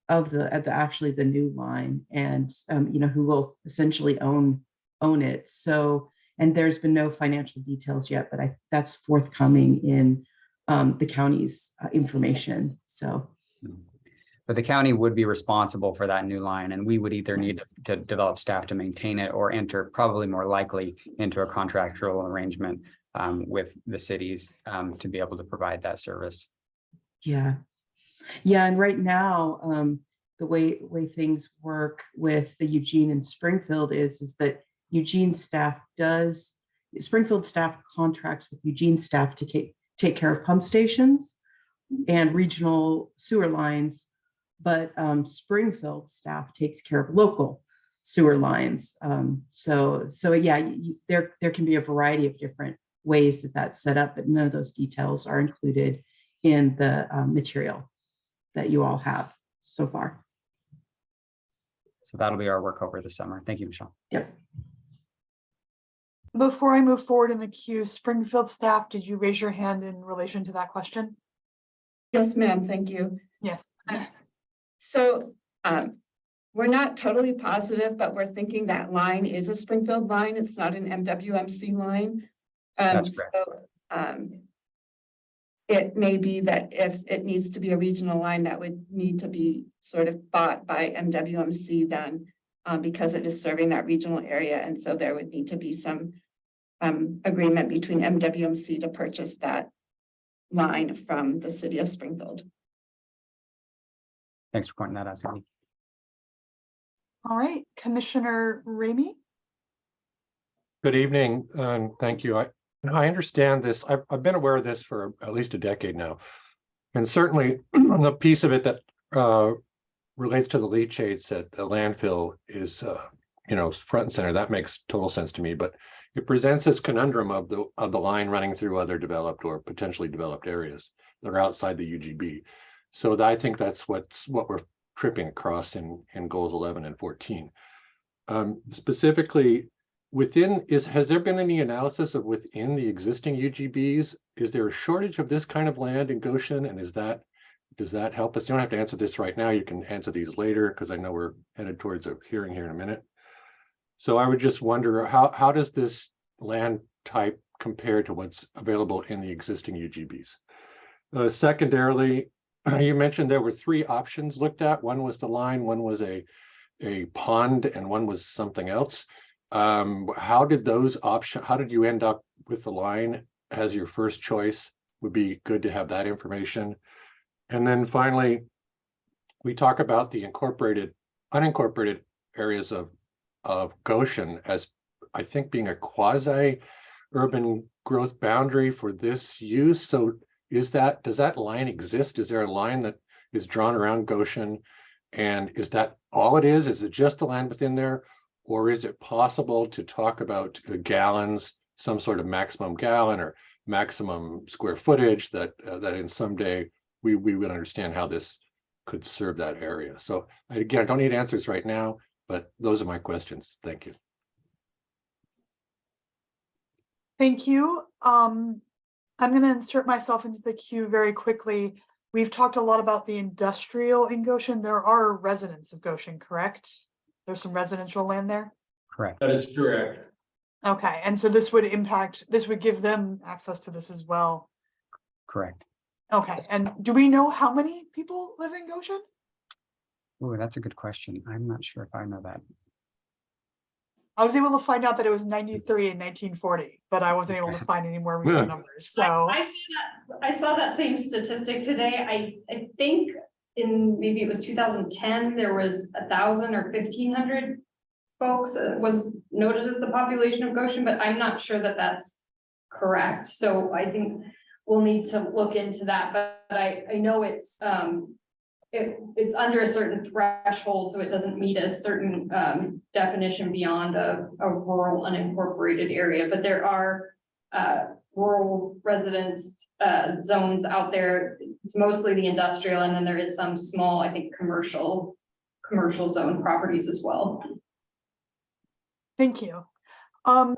actually the new line, and who will essentially own it. So, and there's been no financial details yet, but that's forthcoming in the county's information. So. But the county would be responsible for that new line, and we would either need to develop staff to maintain it or enter, probably more likely, into a contractual arrangement with the cities to be able to provide that service. Yeah. And right now, the way things work with the Eugene and Springfield is that Eugene staff Springfield staff contracts with Eugene staff to take care of pump stations and regional sewer lines. But Springfield staff takes care of local sewer lines. So yeah, there can be a variety of different ways that's set up, but none of those details are included in the material that you all have so far. So that'll be our work over the summer. Thank you, Michelle. Yep. Before I move forward in the queue, Springfield staff, did you raise your hand in relation to that question? Yes, ma'am. Thank you. Yes. So we're not totally positive, but we're thinking that line is a Springfield line. It's not an MWMC line. it may be that if it needs to be a regional line, that would need to be sort of bought by MWMC then, because it is serving that regional area. And so there would need to be some agreement between MWMC to purchase that line from the city of Springfield. Thanks for pointing that out, Sandy. All right, Commissioner Ramey. Good evening, and thank you. I understand this. I've been aware of this for at least a decade now. And certainly the piece of it that relates to the leachates at the landfill is front and center. That makes total sense to me, but it presents this conundrum of the line running through other developed or potentially developed areas that are outside the UGB. So I think that's what we're tripping across in goals 11 and 14. Specifically, has there been any analysis of within the existing UGBs? Is there a shortage of this kind of land in Goshen? And does that help us? You don't have to answer this right now. You can answer these later because I know we're headed towards a hearing here in a minute. So I would just wonder how does this land type compare to what's available in the existing UGBs? Secondarily, you mentioned there were 3 options looked at. One was the line, one was a pond, and one was something else. How did you end up with the line as your first choice? Would be good to have that information. And then finally, we talk about the unincorporated areas of Goshen as, I think, being a quasi-urban growth boundary for this use. So does that line exist? Is there a line that is drawn around Goshen? And is that all it is? Is it just the land within there? Or is it possible to talk about gallons, some sort of maximum gallon or maximum square footage that in someday we would understand how this could serve that area? So again, I don't need answers right now, but those are my questions. Thank you. Thank you. I'm going to insert myself into the queue very quickly. We've talked a lot about the industrial in Goshen. There are residents of Goshen, correct? There's some residential land there? Correct. That is correct. Okay, and so this would give them access to this as well. Correct. Okay, and do we know how many people live in Goshen? Oh, that's a good question. I'm not sure if I know that. I was able to find out that it was 93 in 1940, but I wasn't able to find any more recent numbers. So I saw that same statistic today. I think in maybe it was 2010, there was 1,000 or 1,500 folks was noted as the population of Goshen, but I'm not sure that that's correct. So I think we'll need to look into that, but I know it's under a certain threshold, so it doesn't meet a certain definition beyond a rural unincorporated area, but there are rural residence zones out there. It's mostly the industrial, and then there is some small, I think, commercial zone properties as well. thank you. And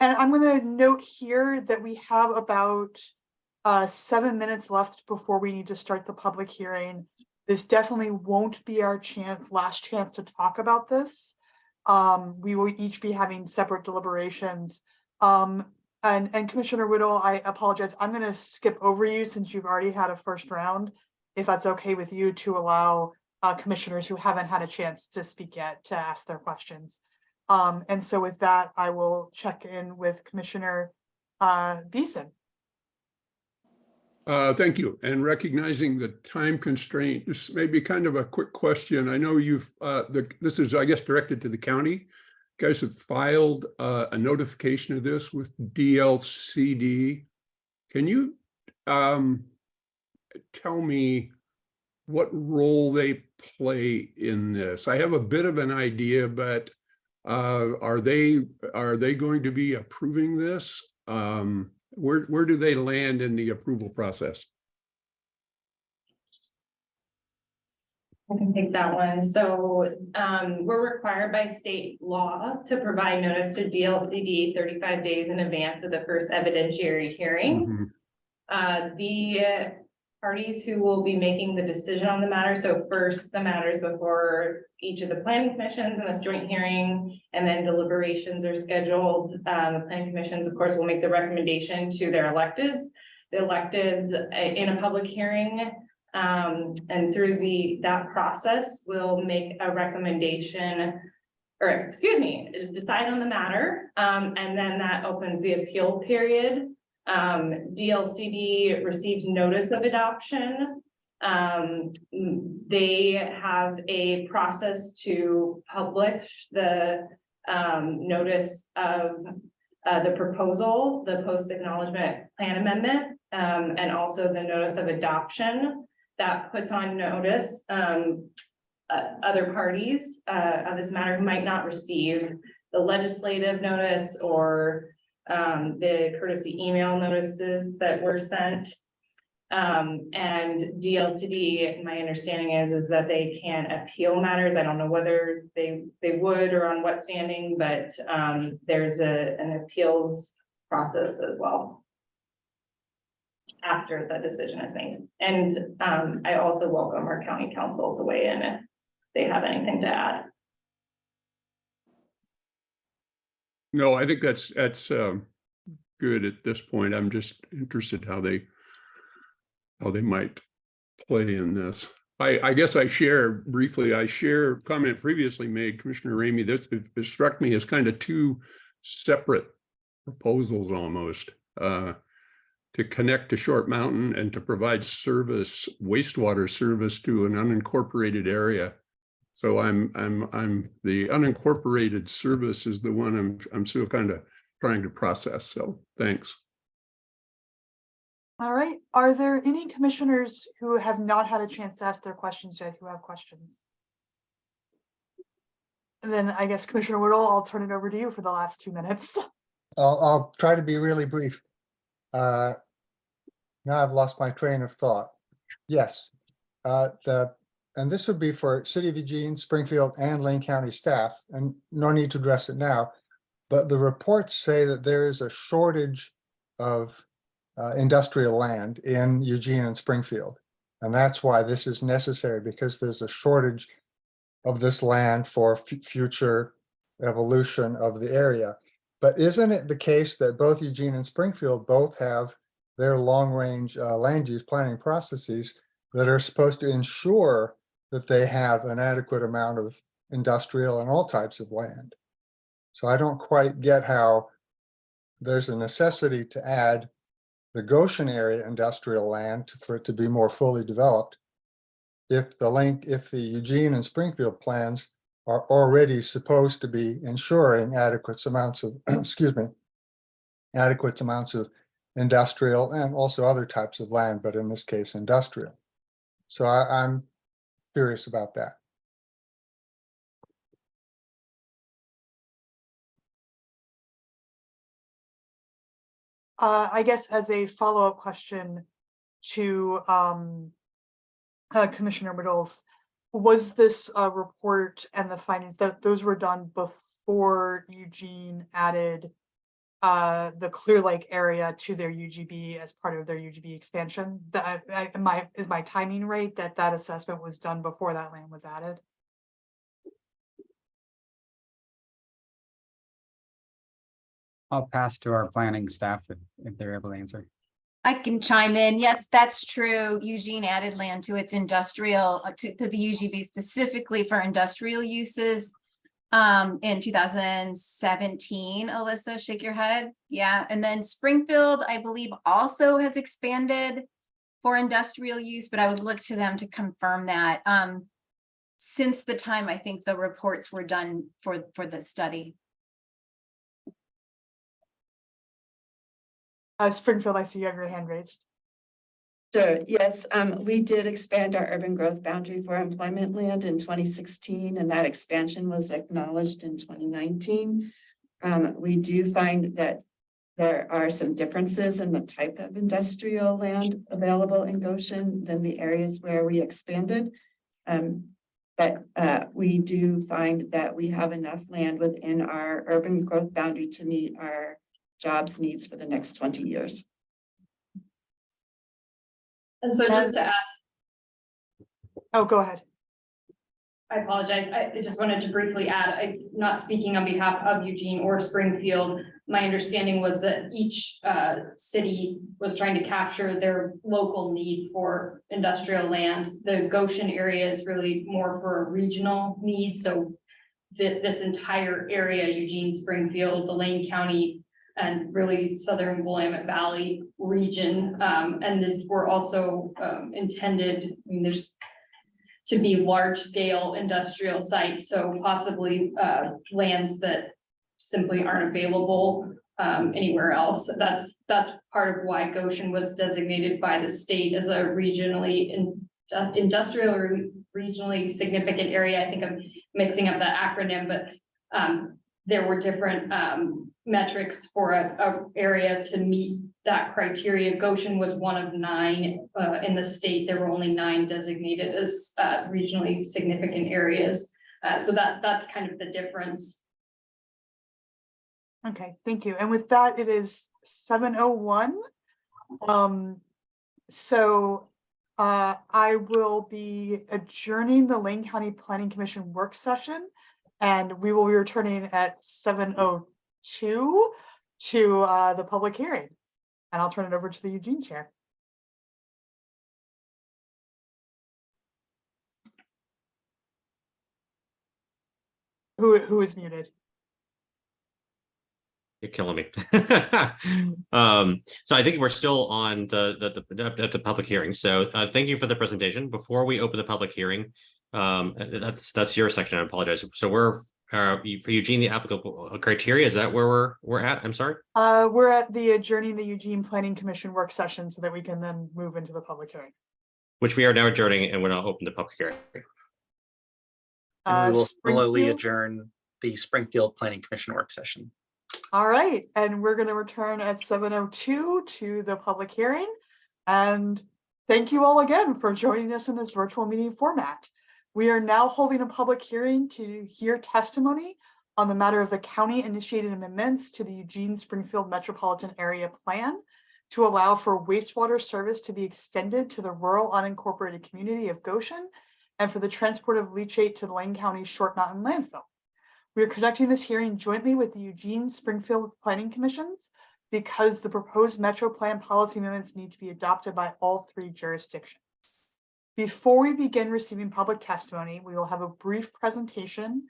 I'm going to note here that we have about 7 minutes left before we need to start the public hearing. This definitely won't be our last chance to talk about this. We will each be having separate deliberations. And Commissioner Whittle, I apologize. I'm going to skip over you since you've already had a first round, if that's okay with you, to allow commissioners who haven't had a chance to speak yet to ask their questions. And so with that, I will check in with Commissioner Beeson. Thank you. And recognizing the time constraint, this may be kind of a quick question. I know this is, I guess, directed to the county. You guys have filed a notification of this with DLCD. Can you tell me what role they play in this? I have a bit of an idea, but are they going to be approving this? Where do they land in the approval process? I can take that one. So we're required by state law to provide notice to DLCD 35 days in advance of the first evidentiary hearing. The parties who will be making the decision on the matter. So first the matters before each of the planning commissions in this joint hearing, and then deliberations are scheduled. The planning commissions, of course, will make the recommendation to their electeds. electeds in a public hearing. And through that process, we'll make a recommendation, or excuse me, decide on the matter. And then that opens the appeal period. DLCD received notice of adoption. They have a process to publish the notice of the proposal, the post-acknowledgement plan amendment, and also the notice of adoption that puts on notice other parties of this matter who might not receive the legislative notice or the courtesy email notices that were sent. And DLCD, my understanding is that they can appeal matters. I don't know whether they would or on what standing, but there's an appeals process as well after the decision is made. And I also welcome our county council to weigh in if they have anything to add. No, I think that's good at this point. I'm just interested how they might play in this. I guess I share comment previously made, Commissioner Ramey, that it struck me as kind of two separate proposals almost, to connect to Short Mountain and to provide service, wastewater service to an unincorporated area. So I'm the unincorporated service is the one I'm still kind of trying to process. So thanks. All right. Are there any commissioners who have not had a chance to ask their questions yet who have questions? And then I guess Commissioner Woodall, I'll turn it over to you for the last 2 minutes. I'll try to be really brief. Now I've lost my train of thought. Yes, and this would be for City of Eugene, Springfield, and Lane County staff, and no need to address it now. But the reports say that there is a shortage of industrial land in Eugene and Springfield. And that's why this is necessary, because there's a shortage of this land for future evolution of the area. But isn't it the case that both Eugene and Springfield both have their long-range land use planning processes that are supposed to ensure that they have an adequate amount of industrial and all types of land? So I don't quite get how there's a necessity to add the Goshen area industrial land for it to be more fully developed if the Eugene and Springfield plans are already supposed to be ensuring adequate amounts of adequate amounts of industrial and also other types of land, but in this case industrial. So I'm curious about that. I guess as a follow-up question to Commissioner Middles, was this report and the findings that those were done before Eugene added the Clear Lake area to their UGB as part of their UGB expansion? Is my timing right that that assessment was done before that land was added? I'll pass to our planning staff if they're able to answer. I can chime in. Yes, that's true. Eugene added land to its industrial, to the UGB specifically for industrial uses in 2017. Alyssa, shake your head. Yeah, and then Springfield, I believe, also has expanded for industrial use, but I would look to them to confirm that. Since the time I think the reports were done for the study. Springfield, I see you have your hand raised. Sure, yes, we did expand our urban growth boundary for employment land in 2016, and that expansion was acknowledged in 2019. We do find that there are some differences in the type of industrial land available in Goshen than the areas where we expanded. But we do find that we have enough land within our urban growth boundary to meet our jobs needs for the next 20 years. And so just to add. Oh, go ahead. I apologize. I just wanted to briefly add, I'm not speaking on behalf of Eugene or Springfield, my understanding was that each city was trying to capture their local need for industrial land. The Goshen area is really more for a regional need. So this entire area, Eugene, Springfield, the Lane County, and really southern Willamette Valley region. And this were also intended, I mean, there's to be large scale industrial sites. So possibly lands that simply aren't available anywhere else. That's part of why Goshen was designated by the state as a regionally industrial or regionally significant area. I think I'm mixing up that acronym, but there were different metrics for a area to meet that criteria. Goshen was one of 9 in the state. There were only 9 designated as regionally significant areas. So that's kind of the difference. Okay, thank you. And with that, it is 7:01. So I will be adjourning the Lane County Planning Commission work session, and we will be returning at 7:02 to the public hearing. And I'll turn it over to the Eugene chair. Who is muted? You're killing me. So I think we're still on the public hearing. So thank you for the presentation. Before we open the public hearing, that's your section. I apologize. So we're for Eugene, the applicable criteria. Is that where we're at? I'm sorry. We're at the adjourning the Eugene Planning Commission work session so that we can then move into the public hearing. Which we are now adjourning, and we're now open the public hearing. And we will slowly Springfield? adjourn the Springfield Planning Commission work session. All right, and we're going to return at 7:02 to the public hearing. And thank you all again for joining us in this virtual meeting format. We are now holding a public hearing to hear testimony on the matter of the county initiated amendments to the Eugene Springfield Metropolitan Area Plan to allow for wastewater service to be extended to the rural unincorporated community of Goshen and for the transport of leachate to the Lane County Short Mountain landfill. We are conducting this hearing jointly with the Eugene Springfield Planning Commissions because the proposed Metro Plan policy amendments need to be adopted by all 3 jurisdictions. Before we begin receiving public testimony, we will have a brief presentation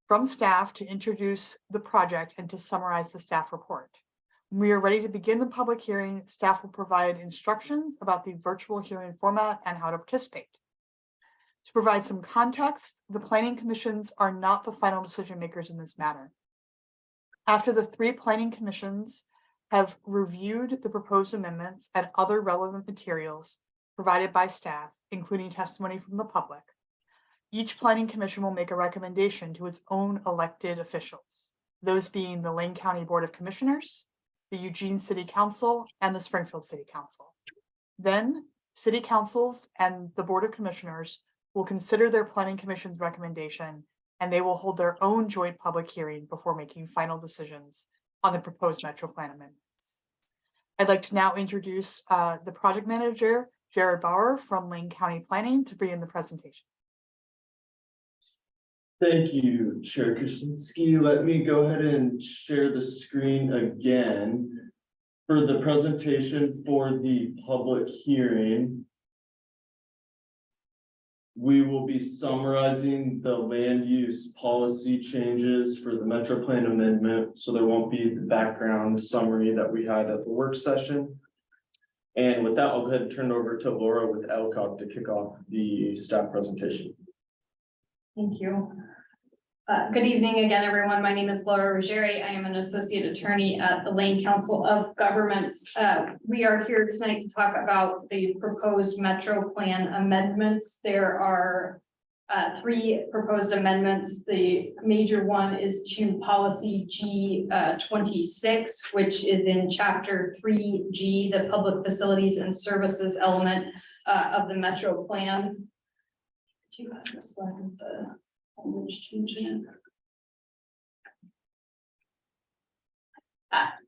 from staff to introduce the project and to summarize the staff report. When we are ready to begin the public hearing, staff will provide instructions about the virtual hearing format and how to participate. To provide some context, the planning commissions are not the final decision makers in this matter. After the 3 planning commissions have reviewed the proposed amendments and other relevant materials provided by staff, including testimony from the public, each planning commission will make a recommendation to its own elected officials, those being the Lane County Board of Commissioners, the Eugene City Council, and the Springfield City Council. Then, city councils and the Board of Commissioners will consider their planning commission's recommendation, and they will hold their own joint public hearing before making final decisions on the proposed Metro Plan amendments. I'd like to now introduce the project manager, Jared Bauer from Lane County Planning, to begin the presentation. Thank you, Chair Kuczynski. Let me go ahead and share the screen again for the presentation for the public hearing. We will be summarizing the land use policy changes for the Metro Plan amendment, so there won't be the background summary that we had at the work session. And with that, I'll go ahead and turn it over to Laura with LCOG to kick off the staff presentation. Thank you. Good evening again, everyone. My name is Laura Ruggieri. I am an associate attorney at the Lane Council of Governments. We are here tonight to talk about the proposed Metro Plan amendments. There are 3 proposed amendments. The major one is to policy G26, which is in chapter 3G, the public facilities and services element of the Metro Plan. Do you have the slide with the language changing?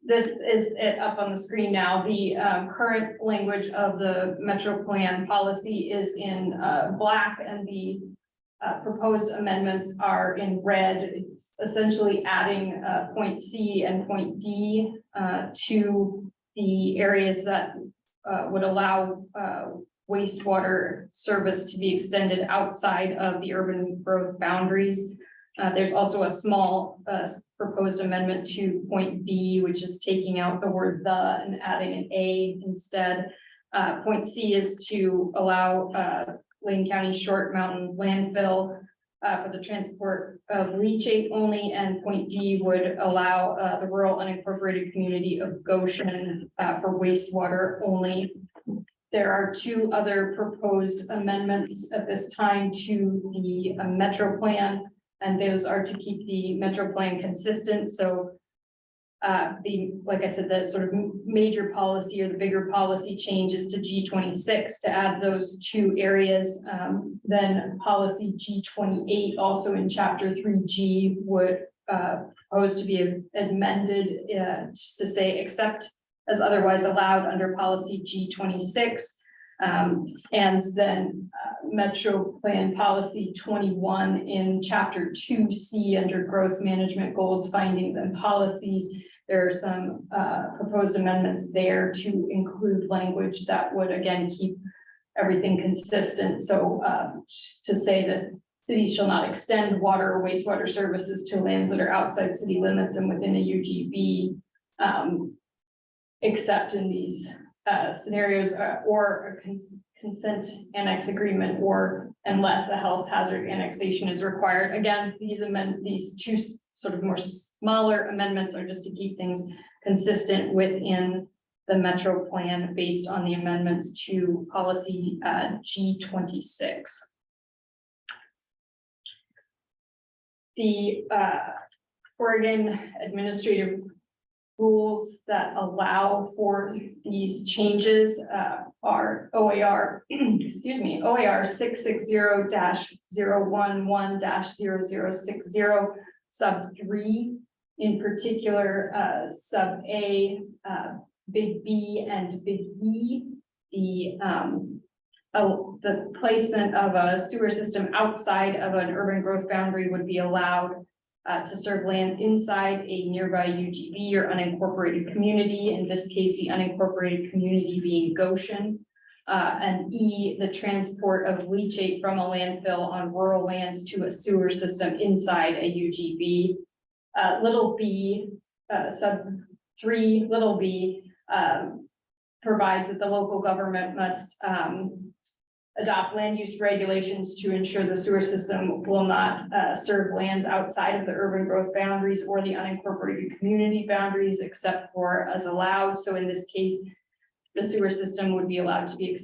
This is it up on the screen now. The current language of the Metro Plan policy is in black, and the proposed amendments are in red. It's essentially adding point C and point D to the areas that would allow wastewater service to be extended outside of the urban growth boundaries. There's also a small proposed amendment to point B, which is taking out the word the and adding an A instead. Point C is to allow Lane County Short Mountain landfill for the transport of leachate only, and point D would allow the rural unincorporated community of Goshen for wastewater only. There are two other proposed amendments at this time to the Metro Plan, and those are to keep the Metro Plan consistent. So like I said, the sort of major policy or the bigger policy change is to G26 to add those two areas. Then policy G28 also in chapter 3G would propose to be amended to say except as otherwise allowed under policy G26. And then Metro Plan policy 21 in chapter 2C under growth management goals, findings and policies. There are some proposed amendments there to include language that would again keep everything consistent. So to say that cities shall not extend water or wastewater services to lands that are outside city limits and within a UGB, except in these scenarios or a consent annex agreement or unless a health hazard annexation is required. Again, these two sort of more smaller amendments are just to keep things consistent within the Metro Plan based on the amendments to policy G26. The Oregon administrative rules that allow for these changes are OAR, excuse me, OAR 660-011-0060 sub 3, in particular, sub A, big B and big E. The placement of a sewer system outside of an urban growth boundary would be allowed to serve lands inside a nearby UGB or unincorporated community. In this case, the unincorporated community being Goshen. And E, the transport of leachate from a landfill on rural lands to a sewer system inside a UGB. Little b, sub 3, little b, provides that the local government must adopt land use regulations to ensure the sewer system will not serve lands outside of the urban growth boundaries or the unincorporated community boundaries except for as allowed. So in this case, the sewer system would be allowed to be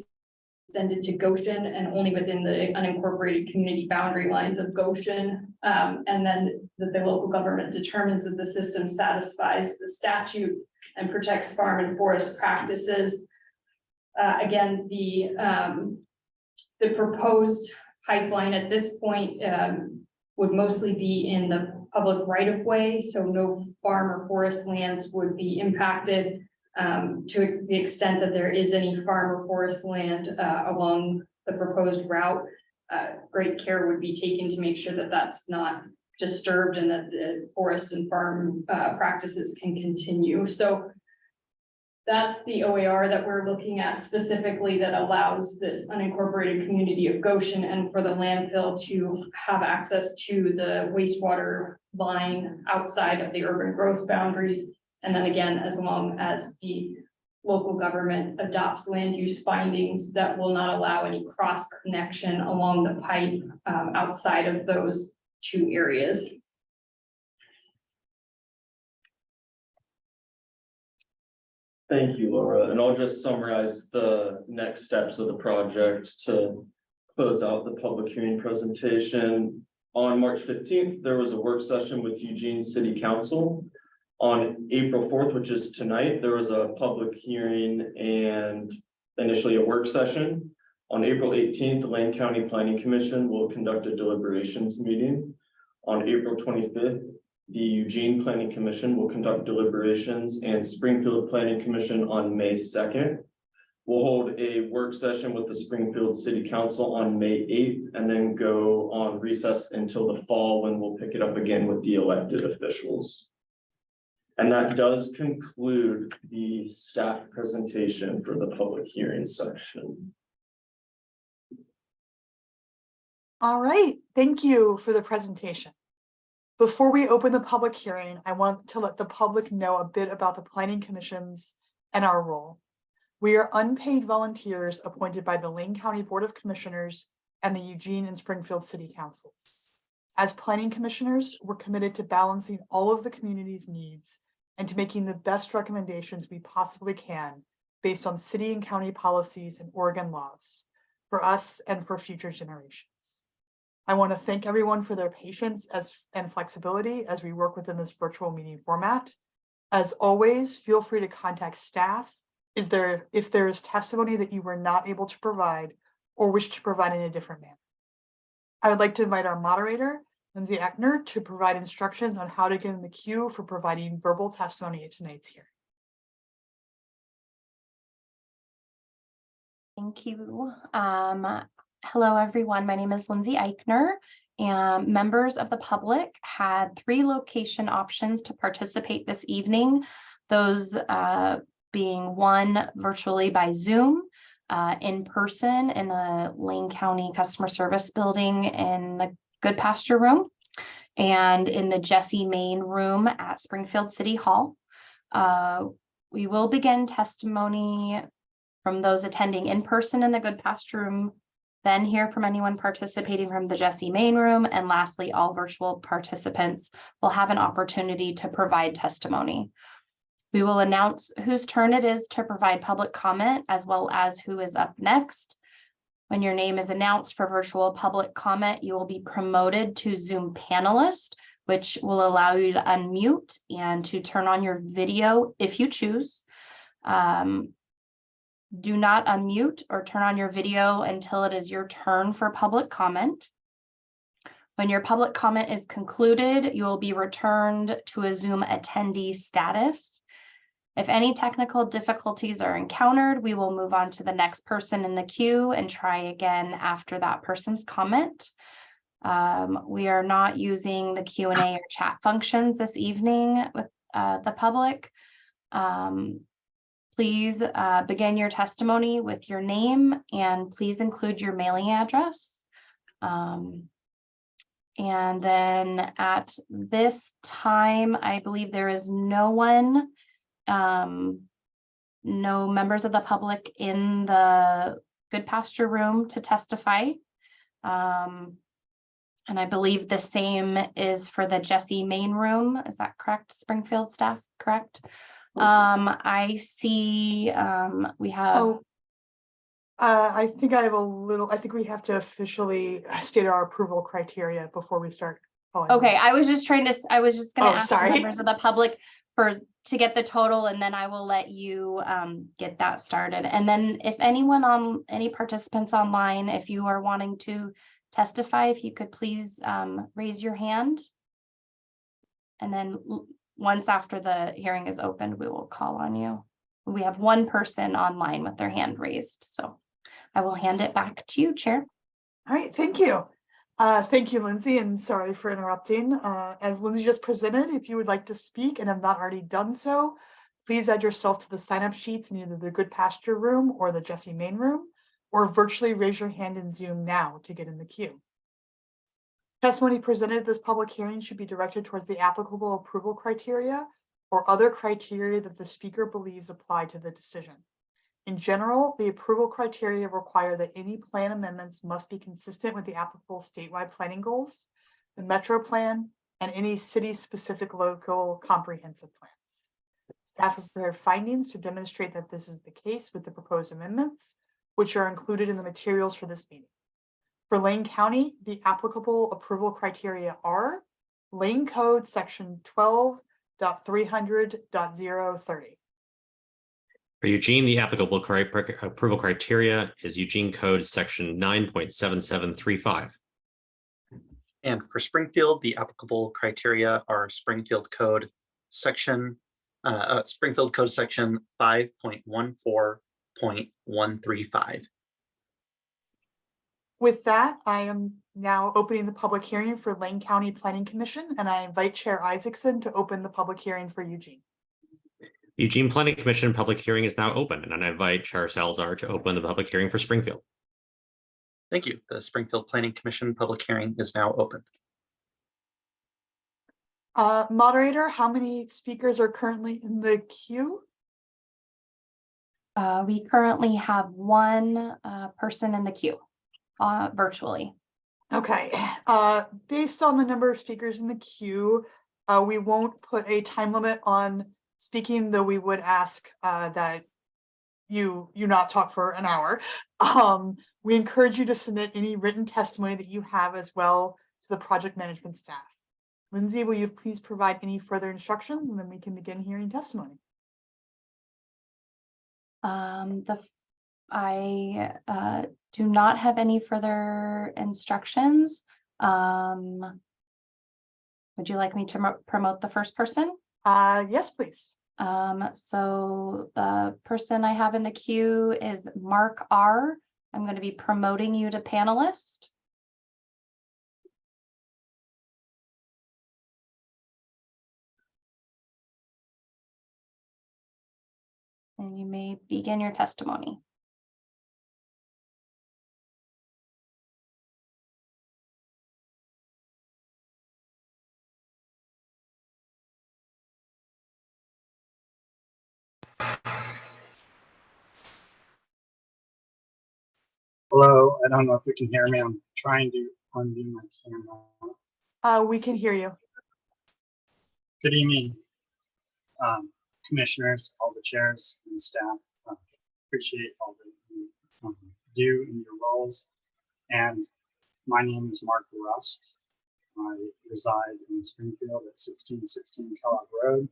extended to Goshen and only within the unincorporated community boundary lines of Goshen. And then that the local government determines that the system satisfies the statute and protects farm and forest practices. Again, the proposed pipeline at this point would mostly be in the public right of way, so no farm or forest lands would be impacted. To the extent that there is any farm or forest land along the proposed route, great care would be taken to make sure that that's not disturbed and that the forest and farm practices can continue. So that's the OAR that we're looking at specifically that allows this unincorporated community of Goshen and for the landfill to have access to the wastewater line outside of the urban growth boundaries. And then again, as long as the local government adopts land use findings that will not allow any cross connection along the pipe outside of those two areas. Thank you, Laura. And I'll just summarize the next steps of the project to close out the public hearing presentation. On March 15th, there was a work session with Eugene City Council. On April 4th, which is tonight, there was a public hearing and initially a work session. On April 18th, the Lane County Planning Commission will conduct a deliberations meeting. On April 25th, the Eugene Planning Commission will conduct deliberations and Springfield Planning Commission on May 2nd. We'll hold a work session with the Springfield City Council on May 8th and then go on recess until the fall when we'll pick it up again with the elected officials. And that does conclude the staff presentation for the public hearing section. All right, thank you for the presentation. Before we open the public hearing, I want to let the public know a bit about the planning commissions and our role. We are unpaid volunteers appointed by the Lane County Board of Commissioners and the Eugene and Springfield City Councils. As planning commissioners, we're committed to balancing all of the community's needs and to making the best recommendations we possibly can based on city and county policies and Oregon laws for us and for future generations. I want to thank everyone for their patience and flexibility as we work within this virtual meeting format. As always, feel free to contact staff if there is testimony that you were not able to provide or wish to provide in a different manner. I would like to invite our moderator, Lindsay Eckner, to provide instructions on how to get in the queue for providing verbal testimony at tonight's hearing. Thank you. Hello, everyone. My name is Lindsay Eichner, and members of the public had 3 location options to participate this evening. Those being 1 virtually by Zoom, in person in the Lane County Customer Service Building in the Good Pasture Room, and in the Jesse Main Room at Springfield City Hall. We will begin testimony from those attending in person in the Good Pasture Room, then hear from anyone participating from the Jesse Main Room, and lastly, all virtual participants will have an opportunity to provide testimony. We will announce whose turn it is to provide public comment, as well as who is up next. When your name is announced for virtual public comment, you will be promoted to Zoom panelist, which will allow you to unmute and to turn on your video if you choose. Do not unmute or turn on your video until it is your turn for public comment. When your public comment is concluded, you will be returned to a Zoom attendee status. If any technical difficulties are encountered, we will move on to the next person in the queue and try again after that person's comment. We are not using the Q&A or chat functions this evening with the public. Please begin your testimony with your name, and please include your mailing address. And then at this time, I believe there is no one, no members of the public in the Good Pasture Room to testify. And I believe the same is for the Jesse Main Room. Is that correct, Springfield staff, correct? I see we have. I think I think we have to officially state our approval criteria before we start calling. Okay, I was just going to ask the sorry. members of the public to get the total, and then I will let you get that started. And then if any participants online, if you are wanting to testify, if you could please raise your hand. And then once after the hearing is opened, we will call on you. We have 1 person online with their hand raised, so I will hand it back to you, Chair. All right, thank you. Thank you, Lindsay, and sorry for interrupting. As Lindsay just presented, if you would like to speak and have not already done so, please add yourself to the sign-up sheets in either the Good Pasture Room or the Jesse Main Room, or virtually raise your hand in Zoom now to get in the queue. Testimony presented at this public hearing should be directed towards the applicable approval criteria or other criteria that the speaker believes apply to the decision. In general, the approval criteria require that any plan amendments must be consistent with the applicable statewide planning goals, the Metro Plan, and any city-specific local comprehensive plans. Staff has prepared findings to demonstrate that this is the case with the proposed amendments, which are included in the materials for this meeting. For Lane County, the applicable approval criteria are Lane Code Section 12.300.030. For Eugene, the applicable approval criteria is Eugene Code Section 9.7735. And for Springfield, the applicable criteria are Springfield Code Section 5.14.3. 0.135. With that, I am now opening the public hearing for Lane County Planning Commission, and I invite Chair Isaacson to open the public hearing for Eugene. Eugene Planning Commission public hearing is now open, and I invite Chair Salazar to open the public hearing for Springfield. Thank you. The Springfield Planning Commission public hearing is now open. Moderator, how many speakers are currently in the queue? We currently have one person in the queue virtually. Okay, based on the number of speakers in the queue, we won't put a time limit on speaking, though we would ask that you not talk for an hour. We encourage you to submit any written testimony that you have as well to the project management staff. Lindsay, will you please provide any further instructions, and then we can begin hearing testimony. I do not have any further instructions. Would you like me to promote the first person? Yes, please. So the person I have in the queue is Mark R. I'm going to be promoting you to panelist. And you may begin your testimony. Hello, I don't know if you can hear me. I'm trying to undo my camera. We can hear you. Good evening, commissioners, all the chairs and staff. Appreciate all that you do in your roles. And my name is Mark Rust. I reside in Springfield at 1616 Kellogg Road.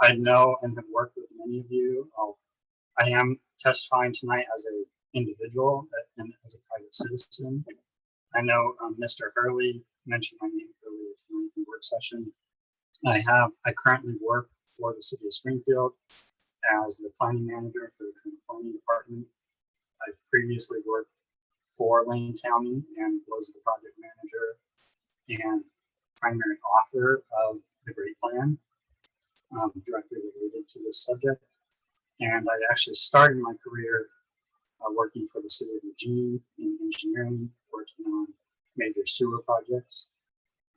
I know and have worked with many of you. I am testifying tonight as an individual and as a private citizen. I know Mr. Hurley mentioned my name earlier tonight in the work session. I currently work for the city of Springfield as the planning manager for the current planning department. I've previously worked for Lane County and was the project manager and primary author of the Great Plan, directly related to this subject. And I actually started my career working for the city of Eugene in engineering, working on major sewer projects,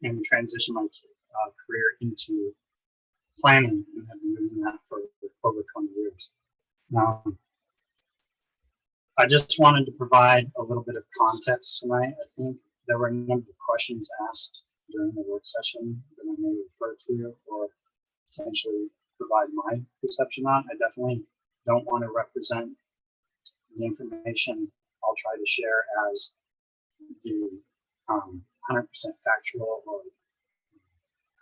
and transitioned my career into planning and have been doing that for over 20 years. I just wanted to provide a little bit of context tonight. I think there were a number of questions asked during the work session that I may refer to or potentially provide my perception on. I definitely don't want to represent the information I'll try to share as the 100% factual or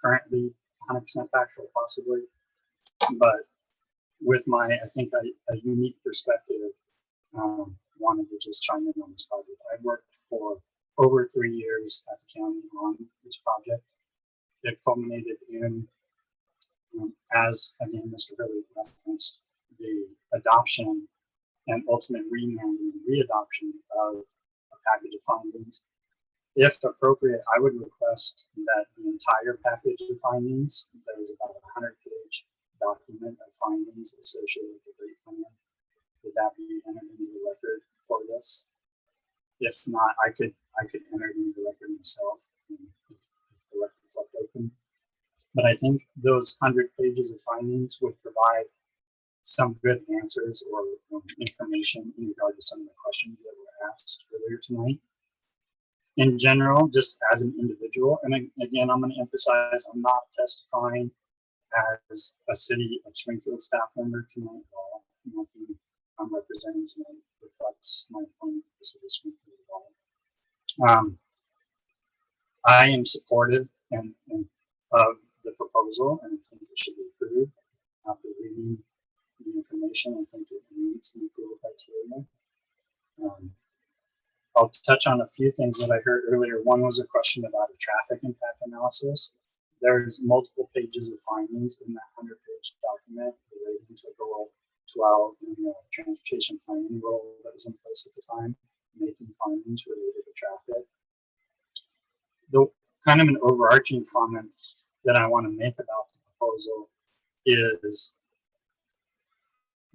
currently 100% factual possibly, but with my, I think, a unique perspective, wanted to just chime in on this project. I worked for over 3 years at the county on this project. It culminated in, as again, Mr. Hurley referenced, the adoption and ultimate remand and readoption of a package of findings. If appropriate, I would request that the entire package of findings, there is about a 100-page document of findings associated with the Great Plan, would that be entered into the record for this? If not, I could enter it into the record myself if the record's left open. But I think those 100 pages of findings would provide some good answers or information in regard to some of the questions that were asked earlier tonight. In general, just as an individual, and again, I'm going to emphasize, I'm not testifying as a city of Springfield staff member tonight at all. Nothing I'm representing tonight reflects my appointment with the city of Springfield at all. I am supportive and of the proposal, and I think it should be approved. After reading the information, I think it meets the approval criteria. I'll touch on a few things that I heard earlier. One was a question about a traffic impact analysis. There's multiple pages of findings in that 100-page document relating to a goal 12 in the transportation planning rule that was in place at the time, making findings related to traffic. The kind of an overarching comment that I want to make about the proposal is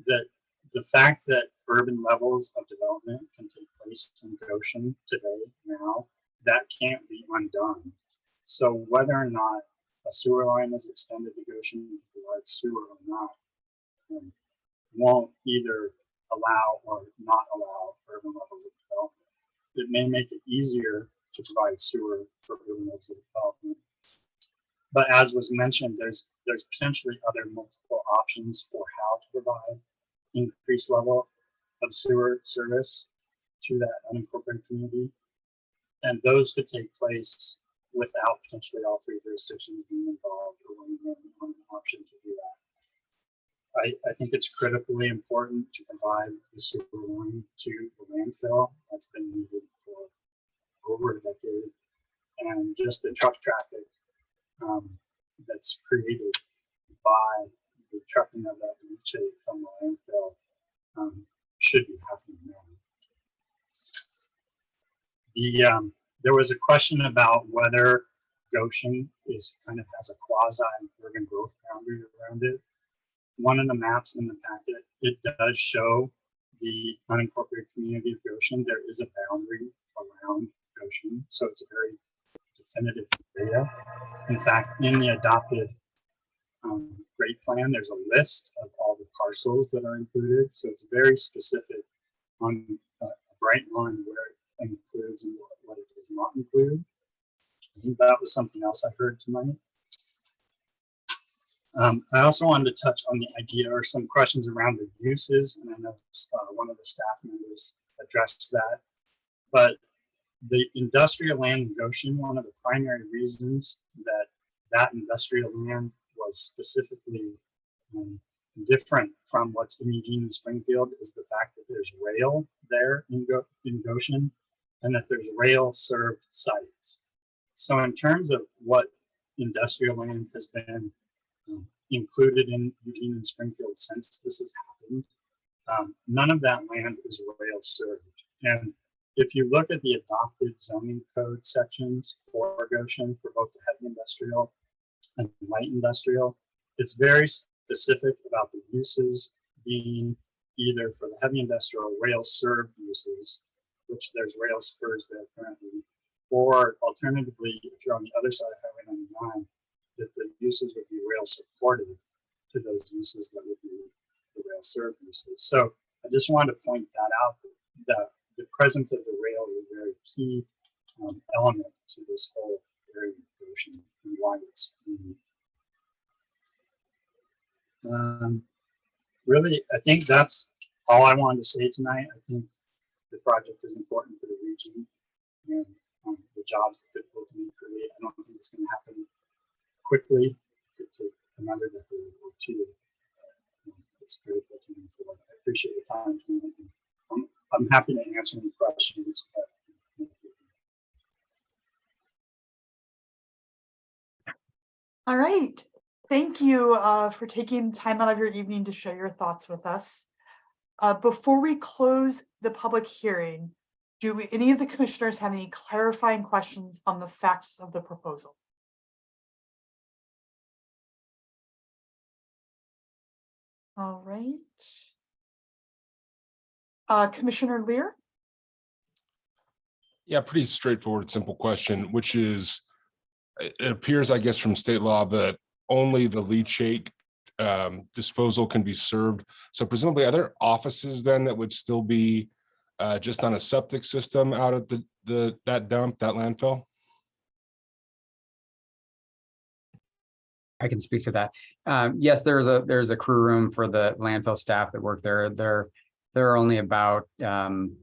that the fact that urban levels of development can take place in Goshen today, now, that can't be undone. So whether or not a sewer line is extended to Goshen to provide sewer or not, won't either allow or not allow urban levels of development. It may make it easier to provide sewer for urban levels of development. But as was mentioned, there's potentially other multiple options for how to provide increased level of sewer service to that unincorporated community. And those could take place without potentially all three jurisdictions being involved or only one option to do that. I think it's critically important to provide the sewer line to the landfill. That's been needed for over a decade. And just the truck traffic that's created by the trucking of that leachate from the landfill should be happening now. There was a question about whether Goshen is kind of has a quasi urban growth boundary around it. One of the maps in the packet, it does show the unincorporated community of Goshen. There is a boundary around Goshen, so it's a very definitive area. In fact, in the adopted Great Plan, there's a list of all the parcels that are included. So it's very specific on a bright line where it includes and what it does not include. I think that was something else I heard tonight. I also wanted to touch on the idea or some questions around the uses, and I know one of the staff members addressed that. But the industrial land in Goshen, one of the primary reasons that industrial land was specifically different from what's in Eugene and Springfield is the fact that there's rail there in Goshen and that there's rail served sites. So in terms of what industrial land has been included in Eugene and Springfield since this has happened, none of that land is rail served. And if you look at the adopted zoning code sections for Goshen, for both the heavy industrial and light industrial, it's very specific about the uses being either for the heavy industrial rail served uses, which there's rail spurs there currently, or alternatively, if you're on the other side of Highway 99, that the uses would be rail supportive to those uses that would be the rail served uses. So I just wanted to point that out, that the presence of the rail is a very key element to this whole area of Goshen and why it's unique. Really, I think that's all I wanted to say tonight. I think the project is important for the region and the jobs that could ultimately create. I don't think it's going to happen quickly. It could take another decade or two. It's critical to move forward. I appreciate the time tonight. I'm happy to answer any questions. All right. Thank you for taking time out of your evening to share your thoughts with us. Before we close the public hearing, do any of the commissioners have any clarifying questions on the facts of the proposal? All right. Commissioner Lear? Yeah, pretty straightforward, simple question, which is, it appears, I guess, from state law that only the leachate disposal can be served. So presumably, are there offices then that would still be just on a septic system out at that dump, that landfill? I can speak to that. Yes, there's a crew room for the landfill staff that work there. There are only about 10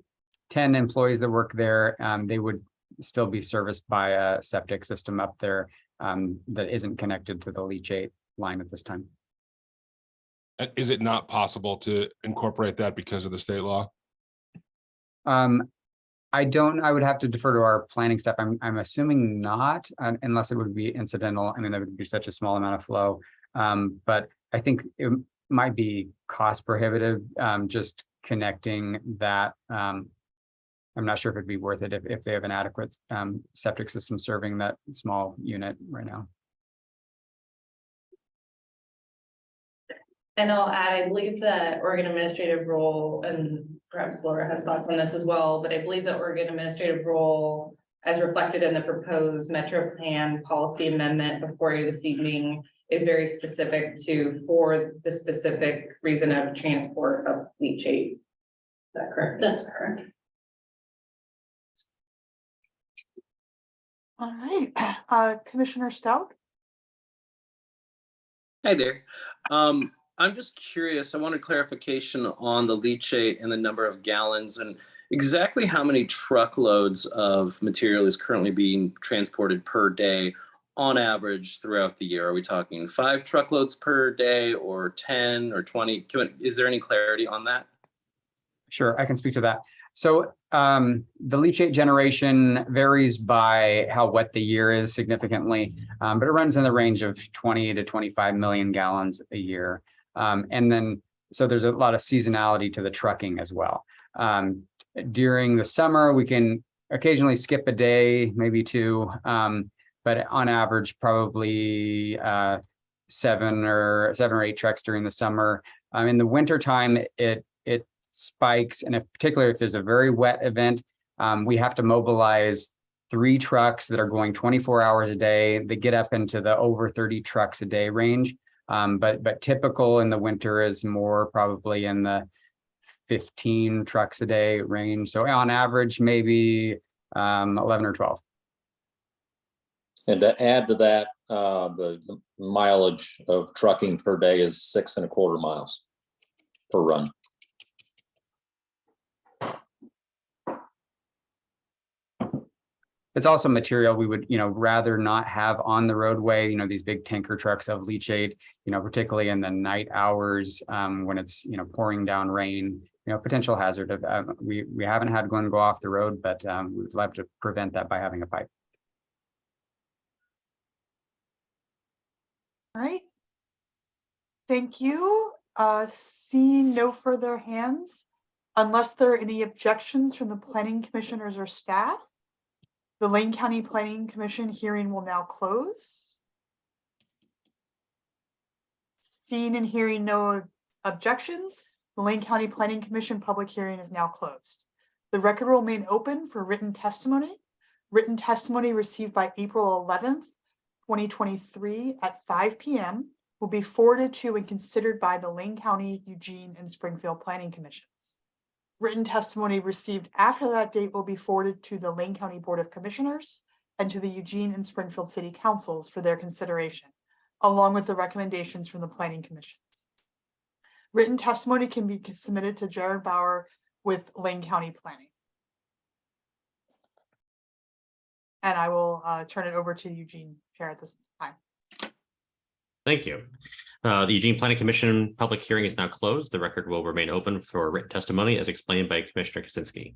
employees that work there. They would still be serviced by a septic system up there that isn't connected to the leachate line at this time. Is it not possible to incorporate that because of the state law? I would have to defer to our planning staff. I'm assuming not, unless it would be incidental. I mean, that would be such a small amount of flow. But I think might be cost prohibitive, just connecting that. I'm not sure if it'd be worth it if they have an adequate septic system serving that small unit right now. And I'll add, I believe the Oregon administrative role, and perhaps Laura has thoughts on this as well, but I believe the Oregon administrative role, as reflected in the proposed Metro Plan policy amendment before you this evening, is very specific for the specific reason of transport of leachate. Is that correct? That's correct. All right, Commissioner Stout. Hi there. I'm just curious, I wanted clarification on the leachate and the number of gallons and exactly how many truckloads of material is currently being transported per day on average throughout the year. Are we talking 5 truckloads per day or 10 or 20? Is there any clarity on that? Sure, I can speak to that. So the leachate generation varies by how wet the year is significantly, but it runs in the range of 20 to 25 million gallons a year. And then, so there's a lot of seasonality to the trucking as well. During the summer, we can occasionally skip a day, maybe 2, but on average, probably 7 or 8 trucks during the summer. In the wintertime, it spikes, and particularly if there's a very wet event, we have to mobilize 3 trucks that are going 24 hours a day. They get up into the over 30 trucks a day range. But typical in the winter is more probably in the 15 trucks a day range. So on average, maybe 11 or 12. And to add to that, the mileage of trucking per day is 6.25 miles per run. It's also material we would, rather not have on the roadway, these big tanker trucks of leachate, particularly in the night hours when it's, pouring down rain, potential hazard of, we haven't had one go off the road, but we'd love to prevent that by having a pipe. All right. Thank you. Seeing no further hands, unless there are any objections from the planning commissioners or staff, the Lane County Planning Commission hearing will now close. Seeing and hearing no objections, the Lane County Planning Commission public hearing is now closed. The record will remain open for written testimony. Written testimony received by April 11th, 2023 at 5 p.m. will be forwarded to and considered by the Lane County, Eugene, and Springfield Planning Commissions. Written testimony received after that date will be forwarded to the Lane County Board of Commissioners and to the Eugene and Springfield City Councils for their consideration, along with the recommendations from the Planning Commissions. Written testimony can be submitted to Jared Bauer with Lane County Planning. And I will turn it over to Eugene Chair at this time. Thank you. The Eugene Planning Commission public hearing is now closed. The record will remain open for written testimony as explained by Commissioner Kaczynski.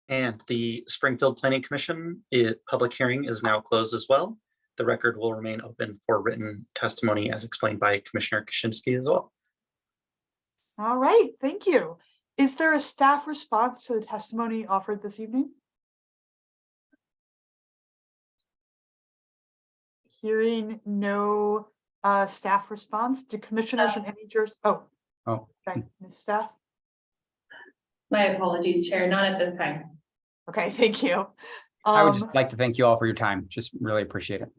And the Springfield Planning Commission public hearing is now closed as well. The record will remain open for written testimony as explained by Commissioner Kaczynski as well. All right, thank you. Is there a staff response to the testimony offered this evening? Hearing no staff response, do commissioners from any jurisdiction? Okay, Ms. Staff. My apologies, Chair, not at this time. Okay, thank you. I would just like to thank you all for your time. Just really appreciate it.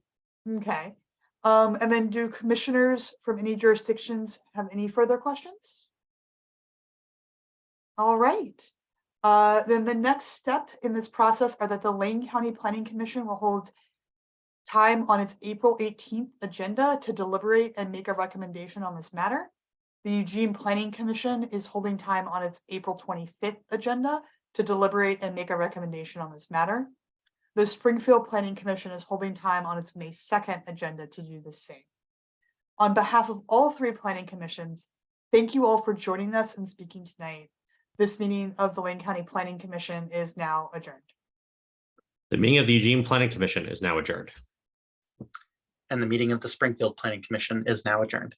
Okay. And then do commissioners from any jurisdictions have any further questions? All right. Then the next step in this process are that the Lane County Planning Commission will hold time on its April 18th agenda to deliberate and make a recommendation on this matter. The Eugene Planning Commission is holding time on its April 25th agenda to deliberate and make a recommendation on this matter. The Springfield Planning Commission is holding time on its May 2nd agenda to do the same. On behalf of all 3 planning commissions, thank you all for joining us and speaking tonight. This meeting of the Lane County Planning Commission is now adjourned. The meeting of the Eugene Planning Commission is now adjourned. and the meeting of the Springfield Planning Commission is now adjourned.